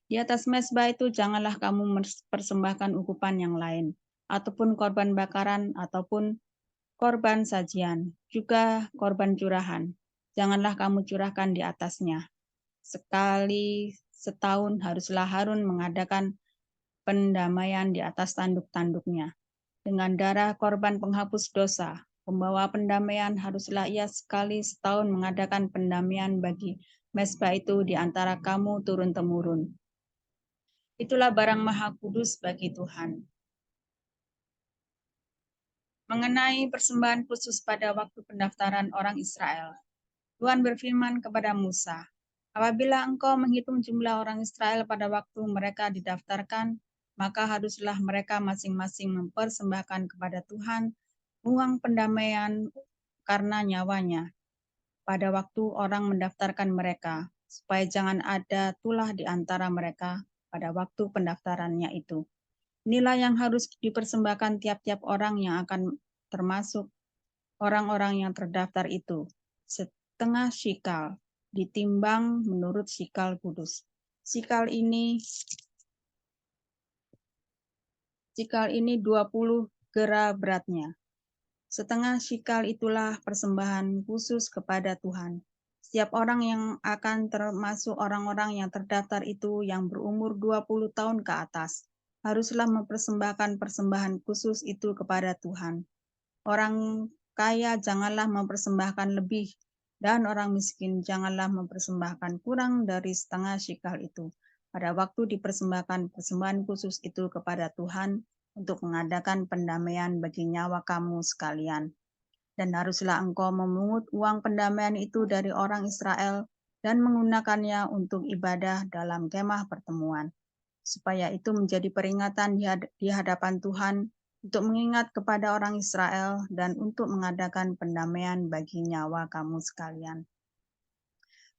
Di atas mezbah itu janganlah kamu persembahkan ukupan yang lain. ataupun korban bakaran, ataupun korban sajian, juga korban curahan. Janganlah kamu curahkan di atasnya. Sekali setahun haruslah Harun mengadakan pendamaian di atas tanduk-tanduknya. Dengan darah korban penghapus dosa, pembawa pendamaian haruslah ia sekali setahun mengadakan pendamaian bagi mezbah itu di antara kamu turun-temurun. Itulah barang maha kudus bagi Tuhan. Mengenai persembahan khusus pada waktu pendaftaran orang Israel, Tuhan berfirman kepada Musa, apabila engkau menghitung jumlah orang Israel pada waktu mereka didaftarkan, maka haruslah mereka masing-masing mempersembahkan kepada Tuhan uang pendamaian karena nyawanya pada waktu orang mendaftarkan mereka, supaya jangan ada tulah di antara mereka pada waktu pendaftarannya itu. Inilah yang harus dipersembahkan tiap-tiap orang yang akan termasuk orang-orang yang terdaftar itu. Setengah shikal, ditimbang menurut shikal kudus. Shikal ini 20 gera beratnya. Setengah shikal itulah persembahan khusus kepada Tuhan. Setiap orang yang akan termasuk orang-orang yang terdaftar itu yang berumur 20 tahun ke atas, haruslah mempersembahkan persembahan khusus itu kepada Tuhan. Orang kaya janganlah mempersembahkan lebih, dan orang miskin janganlah mempersembahkan kurang dari setengah shikal itu. Pada waktu dipersembahkan persembahan khusus itu kepada Tuhan, untuk mengadakan pendamaian bagi nyawa kamu sekalian. Dan haruslah engkau memungut uang pendamaian itu dari orang Israel dan menggunakannya untuk ibadah dalam kemah pertemuan, supaya itu menjadi peringatan di hadapan Tuhan untuk mengingat kepada orang Israel dan untuk mengadakan pendamaian bagi nyawa kamu sekalian.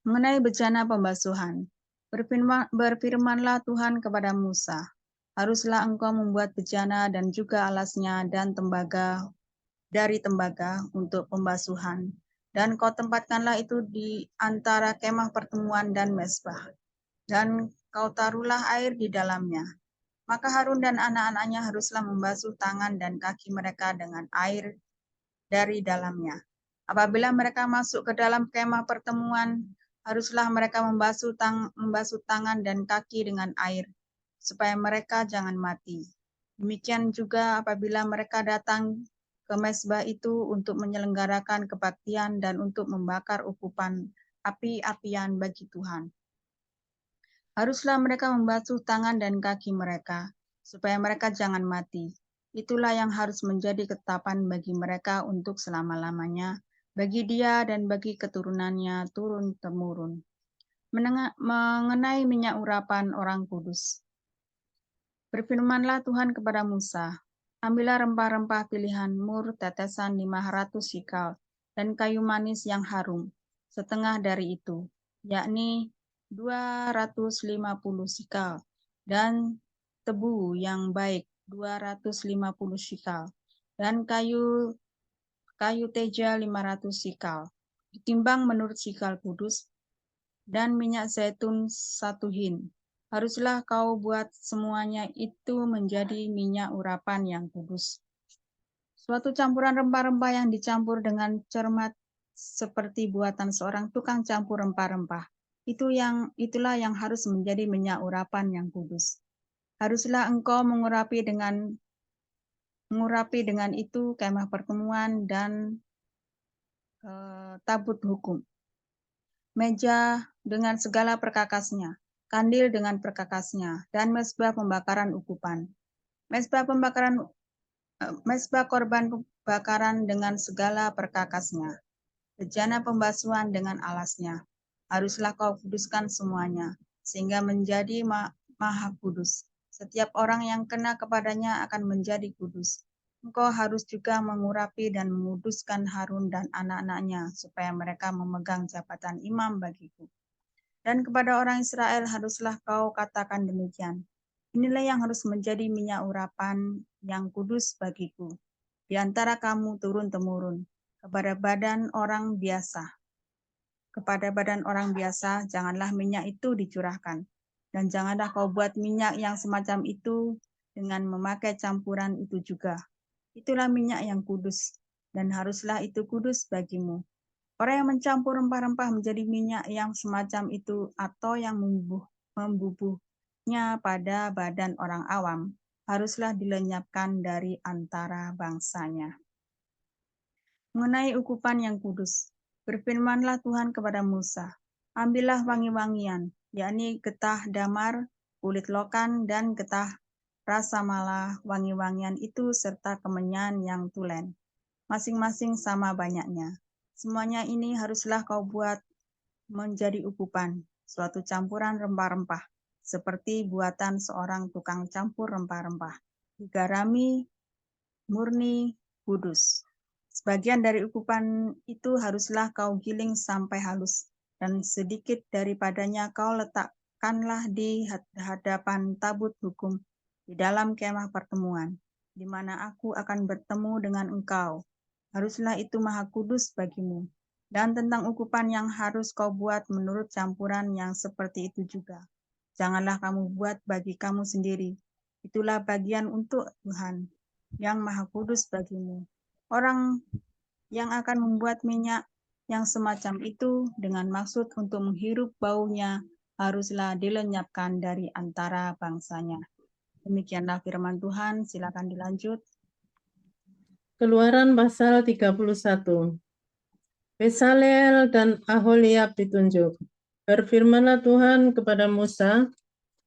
Mengenai bejana pembasuhan, berfirmanlah Tuhan kepada Musa, haruslah engkau membuat bejana dan juga alasnya dan tembaga dari tembaga untuk pembasuhan, dan kau tempatkanlah itu di antara kemah pertemuan dan mezbah, dan kau taruhlah air di dalamnya. Maka Harun dan anak-anaknya haruslah membasuh tangan dan kaki mereka dengan air dari dalamnya. Apabila mereka masuk ke dalam kemah pertemuan, haruslah mereka membasuh tangan dan kaki dengan air, supaya mereka jangan mati. Demikian juga apabila mereka datang ke mezbah itu untuk menyelenggarakan kebaktian dan untuk membakar ukupan api-apian bagi Tuhan. Haruslah mereka membasuh tangan dan kaki mereka, supaya mereka jangan mati. Itulah yang harus menjadi ketetapan bagi mereka untuk selama-lamanya, bagi dia dan bagi keturunannya turun-temurun. Mengenai minyak urapan orang kudus, berfirmanlah Tuhan kepada Musa, ambillah rempah-rempah pilihan mur tetesan 500 shikal dan kayu manis yang harum, setengah dari itu, yakni 250 shikal, dan tebu yang baik 250 shikal, dan kayu teja 500 shikal, ditimbang menurut shikal kudus, dan minyak zaitun 1 hin. Haruslah kau buat semuanya itu menjadi minyak urapan yang kudus. Suatu campuran rempah-rempah yang dicampur dengan cermat seperti buatan seorang tukang campur rempah-rempah. Itulah yang harus menjadi minyak urapan yang kudus. Haruslah engkau mengurapi dengan itu kemah pertemuan dan tabut hukum, meja dengan segala perkakasnya, kandil dengan perkakasnya, dan mezbah pembakaran ukupan. Mezbah korban bakaran dengan segala perkakasnya, bejana pembasuhan dengan alasnya. Haruslah kau kuduskan semuanya, sehingga menjadi maha kudus. Setiap orang yang kena kepadanya akan menjadi kudus. Engkau harus juga mengurapi dan menguduskan Harun dan anak-anaknya, supaya mereka memegang jabatan imam bagiku. Dan kepada orang Israel haruslah kau katakan demikian, inilah yang harus menjadi minyak urapan yang kudus bagiku, di antara kamu turun-temurun, kepada badan orang biasa. Kepada badan orang biasa, janganlah minyak itu dicurahkan, dan janganlah kau buat minyak yang semacam itu dengan memakai campuran itu juga. Itulah minyak yang kudus, dan haruslah itu kudus bagimu. Orang yang mencampur rempah-rempah menjadi minyak yang semacam itu atau yang membubuhnya pada badan orang awam, haruslah dilenyapkan dari antara bangsanya. Mengenai ukupan yang kudus, berfirmanlah Tuhan kepada Musa, ambillah wangi-wangian, yakni getah damar, kulit lokan, dan getah rasa malah wangi-wangian itu serta kemenyan yang tulen, masing-masing sama banyaknya. Semuanya ini haruslah kau buat menjadi ukupan, suatu campuran rempah-rempah, seperti buatan seorang tukang campur rempah-rempah, digarami, murni, kudus. Sebagian dari ukupan itu haruslah kau giling sampai halus, dan sedikit daripadanya kau letakkanlah di hadapan tabut hukum di dalam kemah pertemuan, di mana aku akan bertemu dengan engkau. Haruslah itu maha kudus bagimu. Dan tentang ukupan yang harus kau buat menurut campuran yang seperti itu juga. Janganlah kamu buat bagi kamu sendiri. Itulah bagian untuk Tuhan yang maha kudus bagimu. Orang yang akan membuat minyak yang semacam itu dengan maksud untuk menghirup baunya haruslah dilenyapkan dari antara bangsanya. Demikianlah firman Tuhan, silakan dilanjut.
Keluaran pasal 31. Bezalel dan Aholiab ditunjuk. Berfirmanlah Tuhan kepada Musa,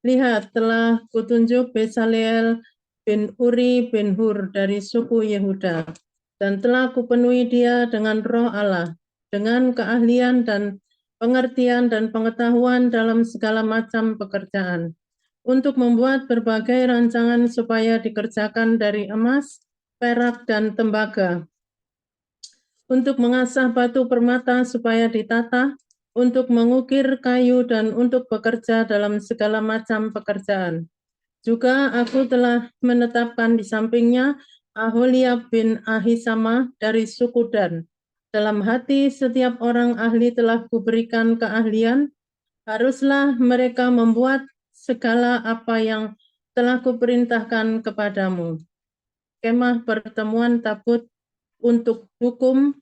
lihat telah kutunjuk Bezalel bin Uri bin Hur dari suku Yehuda, dan telah kupenuhi dia dengan roh Allah, dengan keahlian dan pengertian dan pengetahuan dalam segala macam pekerjaan, untuk membuat berbagai rancangan supaya dikerjakan dari emas, perak, dan tembaga, untuk mengasah batu permata supaya ditata, untuk mengukir kayu, dan untuk bekerja dalam segala macam pekerjaan. Juga aku telah menetapkan di sampingnya Aholiab bin Ahisama dari suku Dan. Dalam hati setiap orang ahli telah kuberikan keahlian, haruslah mereka membuat segala apa yang telah kuperintahkan kepadamu. Kemah pertemuan tabut untuk hukum,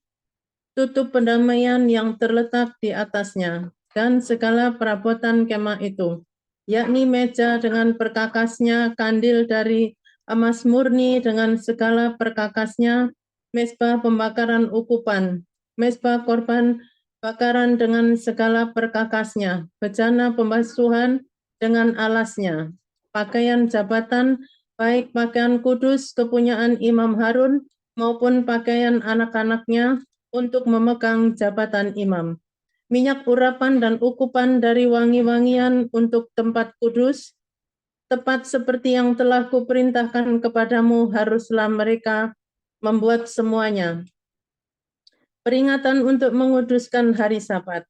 tutup pendamaian yang terletak di atasnya, dan segala perabotan kemah itu, yakni meja dengan perkakasnya, kandil dari emas murni dengan segala perkakasnya, mezbah pembakaran ukupan, mezbah korban bakaran dengan segala perkakasnya, bejana pembasuhan dengan alasnya, pakaian jabatan, baik pakaian kudus kepunyaan Imam Harun maupun pakaian anak-anaknya, untuk memegang jabatan imam, minyak urapan dan ukupan dari wangi-wangian untuk tempat kudus, tepat seperti yang telah kuperintahkan kepadamu, haruslah mereka membuat semuanya. Peringatan untuk menguduskan hari Sabat.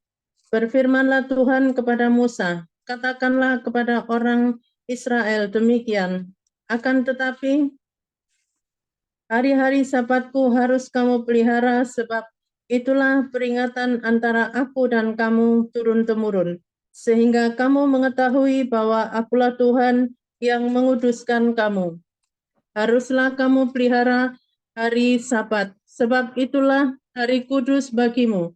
Berfirmanlah Tuhan kepada Musa, katakanlah kepada orang Israel demikian, akan tetapi hari-hari Sabatku harus kamu pelihara, sebab itulah peringatan antara aku dan kamu turun-temurun, sehingga kamu mengetahui bahwa akulah Tuhan yang menguduskan kamu. Haruslah kamu pelihara hari Sabat, sebab itulah hari kudus bagimu.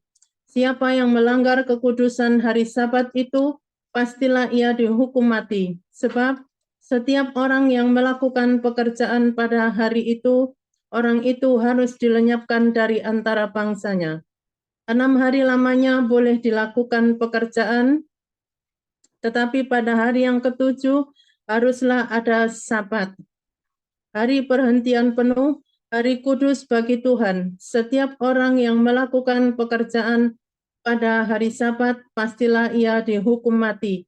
Siapa yang melanggar kekudusan hari Sabat itu, pastilah ia dihukum mati, sebab setiap orang yang melakukan pekerjaan pada hari itu, orang itu harus dilenyapkan dari antara bangsanya. 6 hari lamanya boleh dilakukan pekerjaan, tetapi pada hari yang ke-7 haruslah ada Sabat. Hari perhentian penuh, hari kudus bagi Tuhan. Setiap orang yang melakukan pekerjaan pada hari Sabat, pastilah ia dihukum mati.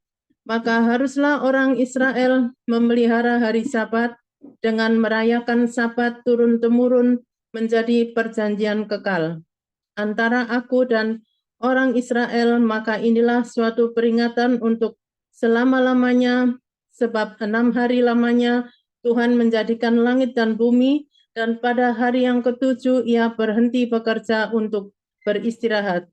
Maka haruslah orang Israel memelihara hari Sabat dengan merayakan Sabat turun-temurun menjadi perjanjian kekal antara aku dan orang Israel. Maka inilah suatu peringatan untuk selama-lamanya, sebab 6 hari lamanya Tuhan menjadikan langit dan bumi, dan pada hari yang ke-7 ia berhenti bekerja untuk beristirahat.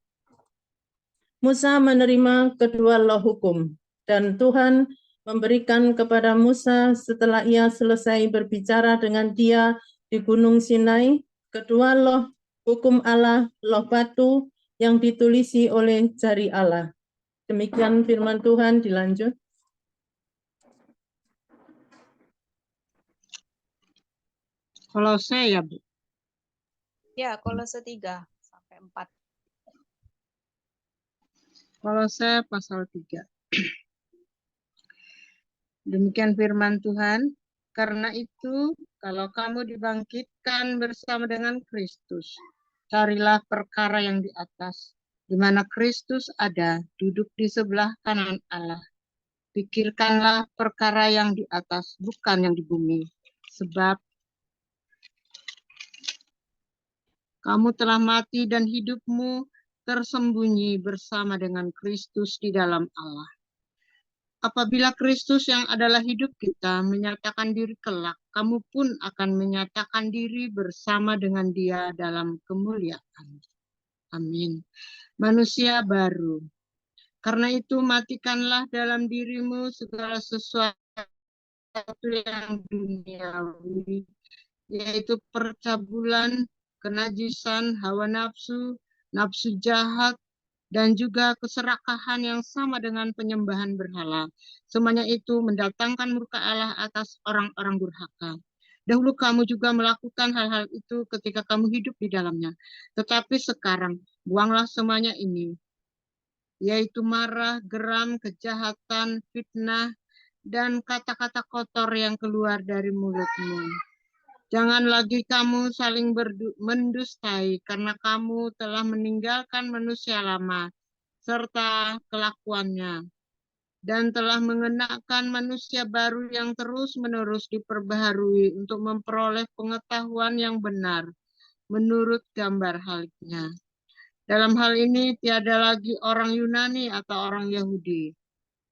Musa menerima kedua loh hukum, dan Tuhan memberikan kepada Musa setelah ia selesai berbicara dengan dia di Gunung Sinai, kedua loh hukum Allah, loh batu yang ditulisi oleh jari Allah. Demikian firman Tuhan, dilanjut.
Kolose ya, Bu?
Ya, Kolose 3 sampai 4.
Kolose pasal 3. Demikian firman Tuhan, karena itu kalau kamu dibangkitkan bersama dengan Kristus, carilah perkara yang di atas, di mana Kristus ada, duduk di sebelah kanan Allah. Pikirkanlah perkara yang di atas, bukan yang di bumi. Sebab kamu telah mati dan hidupmu tersembunyi bersama dengan Kristus di dalam Allah. Apabila Kristus yang adalah hidup kita menyatakan diri kelak, kamu pun akan menyatakan diri bersama dengan Dia dalam kemuliaan. Amin. Manusia baru. Karena itu matikanlah dalam dirimu segala sesuatu yang duniawi, yaitu percabulan, kenajisan, hawa nafsu, nafsu jahat, dan juga keserakahan yang sama dengan penyembahan berhala. Semuanya itu mendatangkan murka Allah atas orang-orang durhaka. Dahulu kamu juga melakukan hal-hal itu ketika kamu hidup di dalamnya. Tetapi sekarang, buanglah semuanya ini, yaitu marah, geram, kejahatan, fitnah, dan kata-kata kotor yang keluar dari mulutmu. Jangan lagi kamu saling mendustai, karena kamu telah meninggalkan manusia lama serta kelakuannya, dan telah mengenakan manusia baru yang terus-menerus diperbaharui untuk memperoleh pengetahuan yang benar menurut gambar haliknya. Dalam hal ini tiada lagi orang Yunani atau orang Yahudi,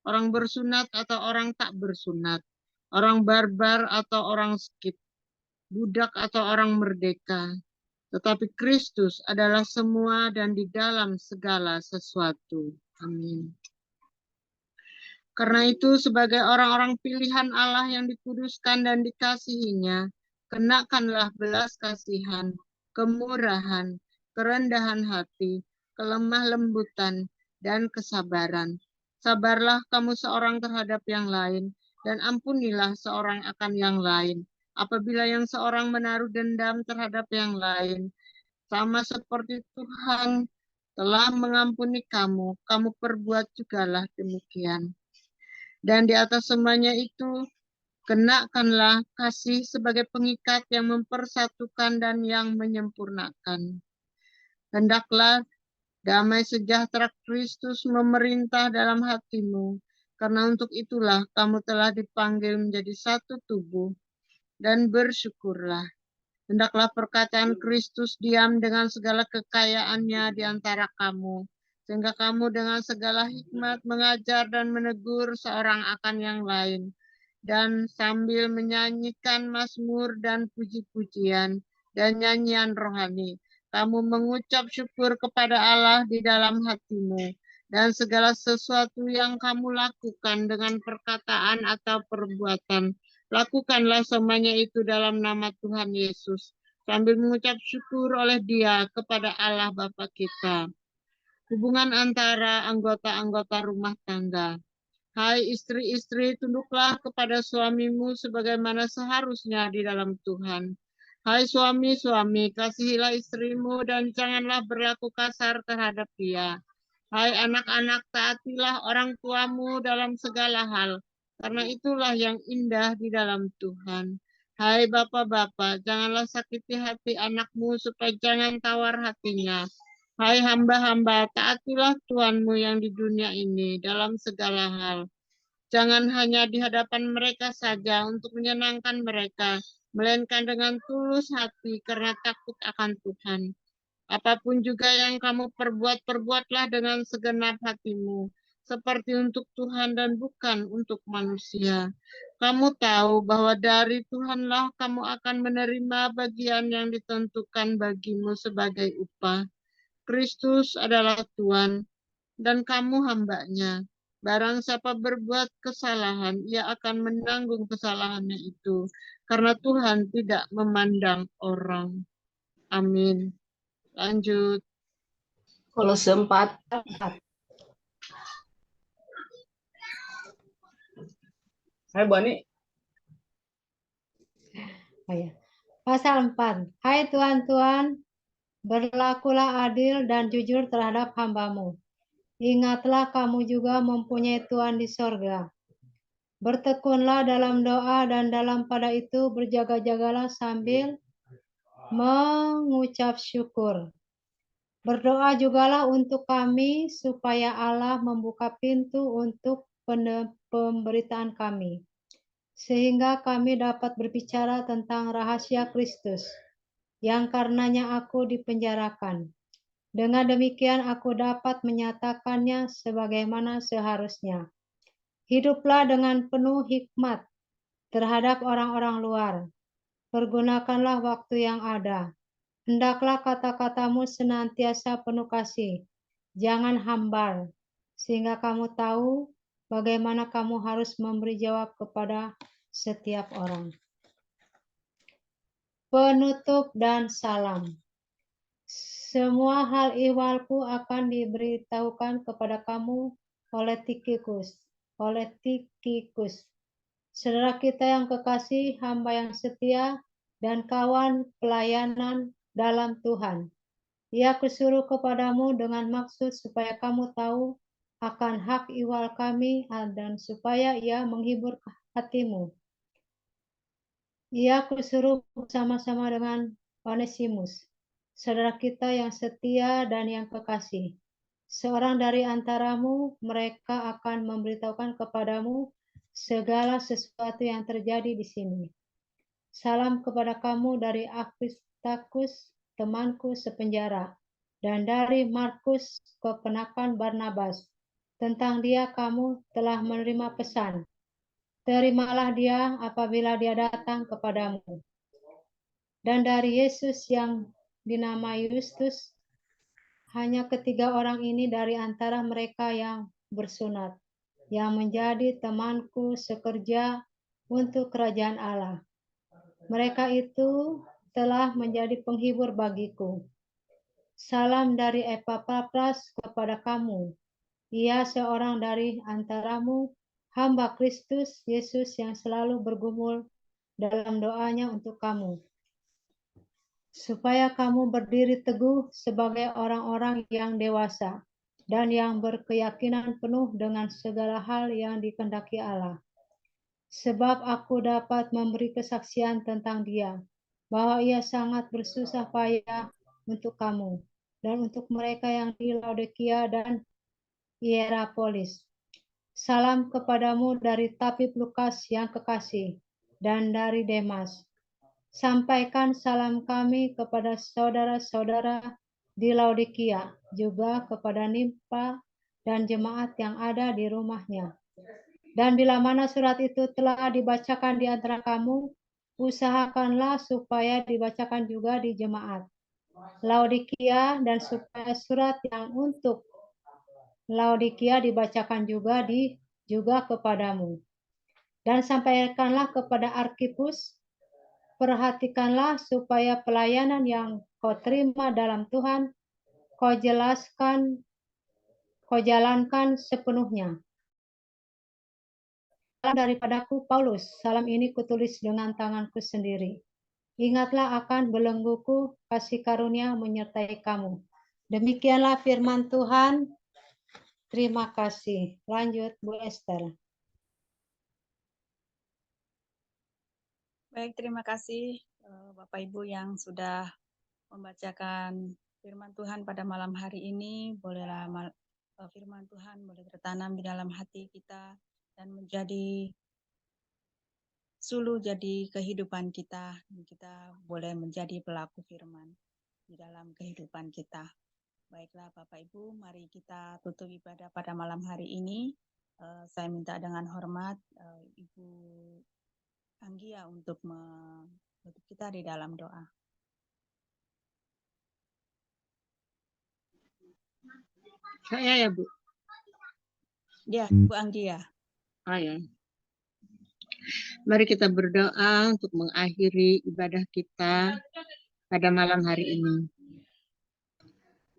orang bersunat atau orang tak bersunat, orang barbar atau orang Skit, budak atau orang merdeka, tetapi Kristus adalah semua dan di dalam segala sesuatu. Amin. Karena itu sebagai orang-orang pilihan Allah yang dikuduskan dan dikasihinya, kenakanlah belas kasihan, kemurahan, kerendahan hati, kelemah lembutan, dan kesabaran. Sabarlah kamu seorang terhadap yang lain, dan ampunilah seorang akan yang lain. Apabila yang seorang menaruh dendam terhadap yang lain, sama seperti Tuhan telah mengampuni kamu, kamu perbuat jugalah demikian. Dan di atas semuanya itu, kenakanlah kasih sebagai pengikat yang mempersatukan dan yang menyempurnakan. Hendaklah damai sejahtera Kristus memerintah dalam hatimu, karena untuk itulah kamu telah dipanggil menjadi satu tubuh, dan bersyukurlah. Hendaklah perkataan Kristus diam dengan segala kekayaannya di antara kamu, sehingga kamu dengan segala hikmat mengajar dan menegur seorang akan yang lain, dan sambil menyanyikan mazmur dan puji-pujian dan nyanyian rohani, kamu mengucap syukur kepada Allah di dalam hatimu, dan segala sesuatu yang kamu lakukan dengan perkataan atau perbuatan, lakukanlah semuanya itu dalam nama Tuhan Yesus, sambil mengucap syukur oleh Dia kepada Allah Bapa kita. Hubungan antara anggota-anggota rumah tangga. Hai istri-istri, tunduklah kepada suamimu sebagaimana seharusnya di dalam Tuhan. Hai suami-suami, kasihilah istrimu dan janganlah berlaku kasar terhadap dia. Hai anak-anak, taatilah orang tuamu dalam segala hal, karena itulah yang indah di dalam Tuhan. Hai bapak-bapak, janganlah sakiti hati anakmu supaya jangan tawar hatinya. Hai hamba-hamba, taatilah Tuhanmu yang di dunia ini dalam segala hal. Jangan hanya di hadapan mereka saja untuk menyenangkan mereka, melainkan dengan tulus hati karena takut akan Tuhan. Apapun juga yang kamu perbuat, perbuatlah dengan segenap hatimu, seperti untuk Tuhan dan bukan untuk manusia. Kamu tahu bahwa dari Tuhanlah kamu akan menerima bagian yang ditentukan bagimu sebagai upah. Kristus adalah Tuhan, dan kamu hambanya. Barang siapa berbuat kesalahan, ia akan menanggung kesalahannya itu, karena Tuhan tidak memandang orang. Amin. Lanjut.
Kolose 4. Hai Bu Ani.
Oh ya. Pasal 4. Hai Tuhan, berlakulah adil dan jujur terhadap hamba-Mu. Ingatlah kamu juga mempunyai Tuhan di sorga. Bertekunlah dalam doa dan dalam pada itu berjaga-jagalah sambil mengucap syukur. Berdoa jugalah untuk kami supaya Allah membuka pintu untuk pemberitaan kami, sehingga kami dapat berbicara tentang rahasia Kristus, yang karenanya aku dipenjarakan. Dengan demikian aku dapat menyatakannya sebagaimana seharusnya. Hiduplah dengan penuh hikmat terhadap orang-orang luar. Pergunakanlah waktu yang ada. Hendaklah kata-katamu senantiasa penuh kasih, jangan hambar, sehingga kamu tahu bagaimana kamu harus memberi jawab kepada setiap orang. Penutup dan salam. Semua hal ihwalku akan diberitahukan kepada kamu oleh Tikikus. Saudara kita yang kekasih, hamba yang setia, dan kawan pelayanan dalam Tuhan. Ia kusuruh kepadamu dengan maksud supaya kamu tahu akan hak ihwal kami dan supaya ia menghibur hatimu. Ia kusuruh bersama-sama dengan Onesimus, saudara kita yang setia dan yang kekasih. Seorang dari antaramu, mereka akan memberitahukan kepadamu segala sesuatu yang terjadi di sini. Salam kepada kamu dari Aristarkus, temanku sepenjara, dan dari Markus, keponakan Barnabas. Tentang dia kamu telah menerima pesan. Terimalah dia apabila dia datang kepadamu. Dan dari Yesus yang dinamai Yustus, hanya ketiga orang ini dari antara mereka yang bersunat, yang menjadi temanku sekerja untuk kerajaan Allah. Mereka itu telah menjadi penghibur bagiku. Salam dari Epapras kepada kamu. Ia seorang dari antaramu, hamba Kristus Yesus yang selalu bergumul dalam doanya untuk kamu, supaya kamu berdiri teguh sebagai orang-orang yang dewasa dan yang berkeyakinan penuh dengan segala hal yang dikehendaki Allah. Sebab aku dapat memberi kesaksian tentang dia, bahwa ia sangat bersusah payah untuk kamu, dan untuk mereka yang di Laodikia dan Hierapolis. Salam kepadamu dari Tabib Lukas yang kekasih, dan dari Demas. Sampaikan salam kami kepada saudara-saudara di Laodikia, juga kepada Nimpa dan jemaat yang ada di rumahnya. Dan bila mana surat itu telah dibacakan di antara kamu, usahakanlah supaya dibacakan juga di jemaat Laodikia, dan supaya surat yang untuk Laodikia dibacakan juga kepadamu. Dan sampaikanlah kepada Arkipus, perhatikanlah supaya pelayanan yang kau terima dalam Tuhan, kau jalankan sepenuhnya. Salam daripadaku Paulus, salam ini kutulis dengan tanganku sendiri. Ingatlah akan belengguku, kasih karunia menyertai kamu. Demikianlah firman Tuhan. Terima kasih. Lanjut Bu Esther.
Baik, terima kasih Bapak Ibu yang sudah membacakan firman Tuhan pada malam hari ini. Bolehlah firman Tuhan boleh tertanam di dalam hati kita dan menjadi suluh jadi kehidupan kita. Kita boleh menjadi pelaku firman di dalam kehidupan kita. Baiklah Bapak Ibu, mari kita tutup ibadah pada malam hari ini. Saya minta dengan hormat Ibu Anggia untuk menutup kita di dalam doa.
Saya ya Bu.
Ya, Bu Anggia.
Ya. Mari kita berdoa untuk mengakhiri ibadah kita pada malam hari ini.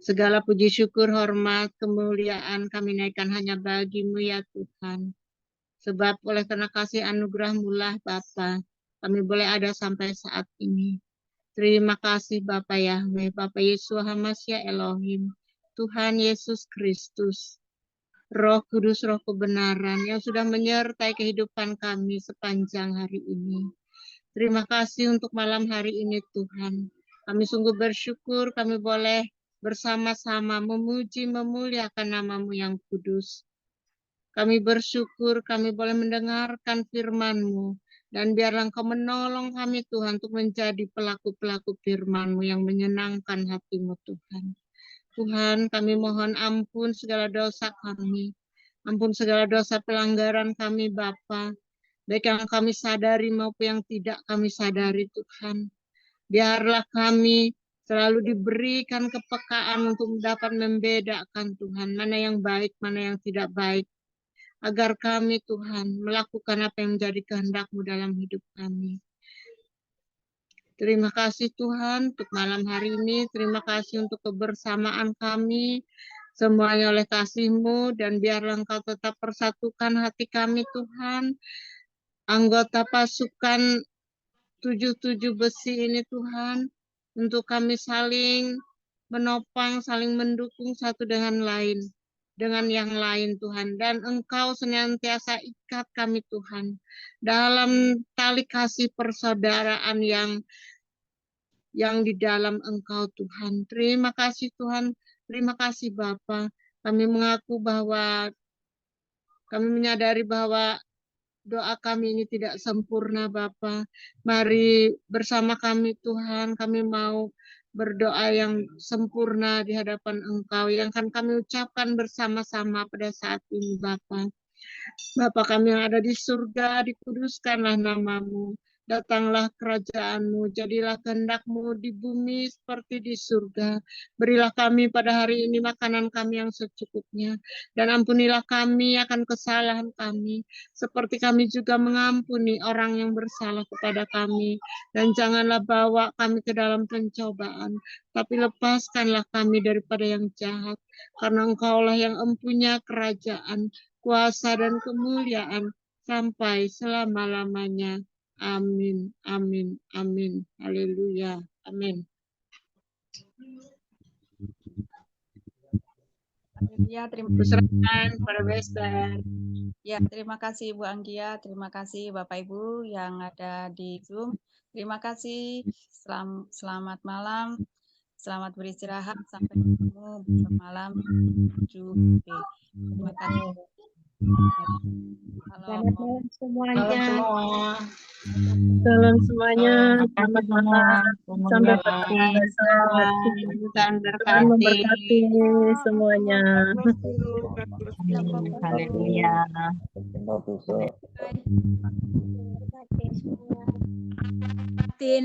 Segala puji syukur, hormat, kemuliaan kami naikkan hanya bagi-Mu ya Tuhan. Sebab oleh karena kasih anugerah-Mu lah Bapa, kami boleh ada sampai saat ini. Terima kasih Bapa Yahweh, Bapa Yeshua HaMashiach Elohim, Tuhan Yesus Kristus, Roh Kudus, Roh kebenaran yang sudah menyertai kehidupan kami sepanjang hari ini. Terima kasih untuk malam hari ini Tuhan. Kami sungguh bersyukur kami boleh bersama-sama memuji, memuliakan nama-Mu yang kudus. Kami bersyukur kami boleh mendengarkan firman-Mu. Dan biarlah Engkau menolong kami Tuhan untuk menjadi pelaku-pelaku firman-Mu yang menyenangkan hati-Mu Tuhan. Tuhan, kami mohon ampun segala dosa kami. Ampun segala dosa pelanggaran kami, Bapa. Baik yang kami sadari maupun yang tidak kami sadari, Tuhan. Biarlah kami selalu diberikan kepekaan untuk dapat membedakan, Tuhan, mana yang baik, mana yang tidak baik. Agar kami, Tuhan, melakukan apa yang menjadi kehendak-Mu dalam hidup kami. Terima kasih Tuhan untuk malam hari ini. Terima kasih untuk kebersamaan kami. Semuanya oleh kasih-Mu dan biarlah Engkau tetap persatukan hati kami Tuhan. Anggota pasukan 77 besi ini Tuhan. Untuk kami saling menopang, saling mendukung satu dengan lain. Dengan yang lain Tuhan. Dan Engkau senantiasa ikat kami Tuhan. Dalam tali kasih persaudaraan yang di dalam Engkau Tuhan. Terima kasih Tuhan, terima kasih Bapa. Kami mengaku bahwa kami menyadari bahwa doa kami ini tidak sempurna Bapa. Mari bersama kami Tuhan, kami mau berdoa yang sempurna di hadapan Engkau yang akan kami ucapkan bersama-sama pada saat ini Bapa. Bapa kami yang ada di surga, dikuduskanlah nama-Mu. Datanglah kerajaan-Mu, jadilah kehendak-Mu di bumi seperti di surga. Berilah kami pada hari ini makanan kami yang secukupnya. Dan ampunilah kami akan kesalahan kami, seperti kami juga mengampuni orang yang bersalah kepada kami. Dan janganlah bawa kami ke dalam pencobaan, tapi lepaskanlah kami daripada yang jahat. Karena Engkaulah yang empunya kerajaan, kuasa dan kemuliaan sampai selama-lamanya. Amin, amin, amin. Haleluya, amin.
Ya, terima
Persilakan para Bester.
Ya, terima kasih Bu Anggia, terima kasih Bapak Ibu yang ada di Zoom. Terima kasih, selamat malam, selamat beristirahat, sampai ketemu besok malam 7B. Terima kasih.
Selamat malam semuanya.
Salam semuanya, selamat malam, sampai bertemu besok.
Tuhan
Tuhan memberkati semuanya.
Haleluya.
Martin.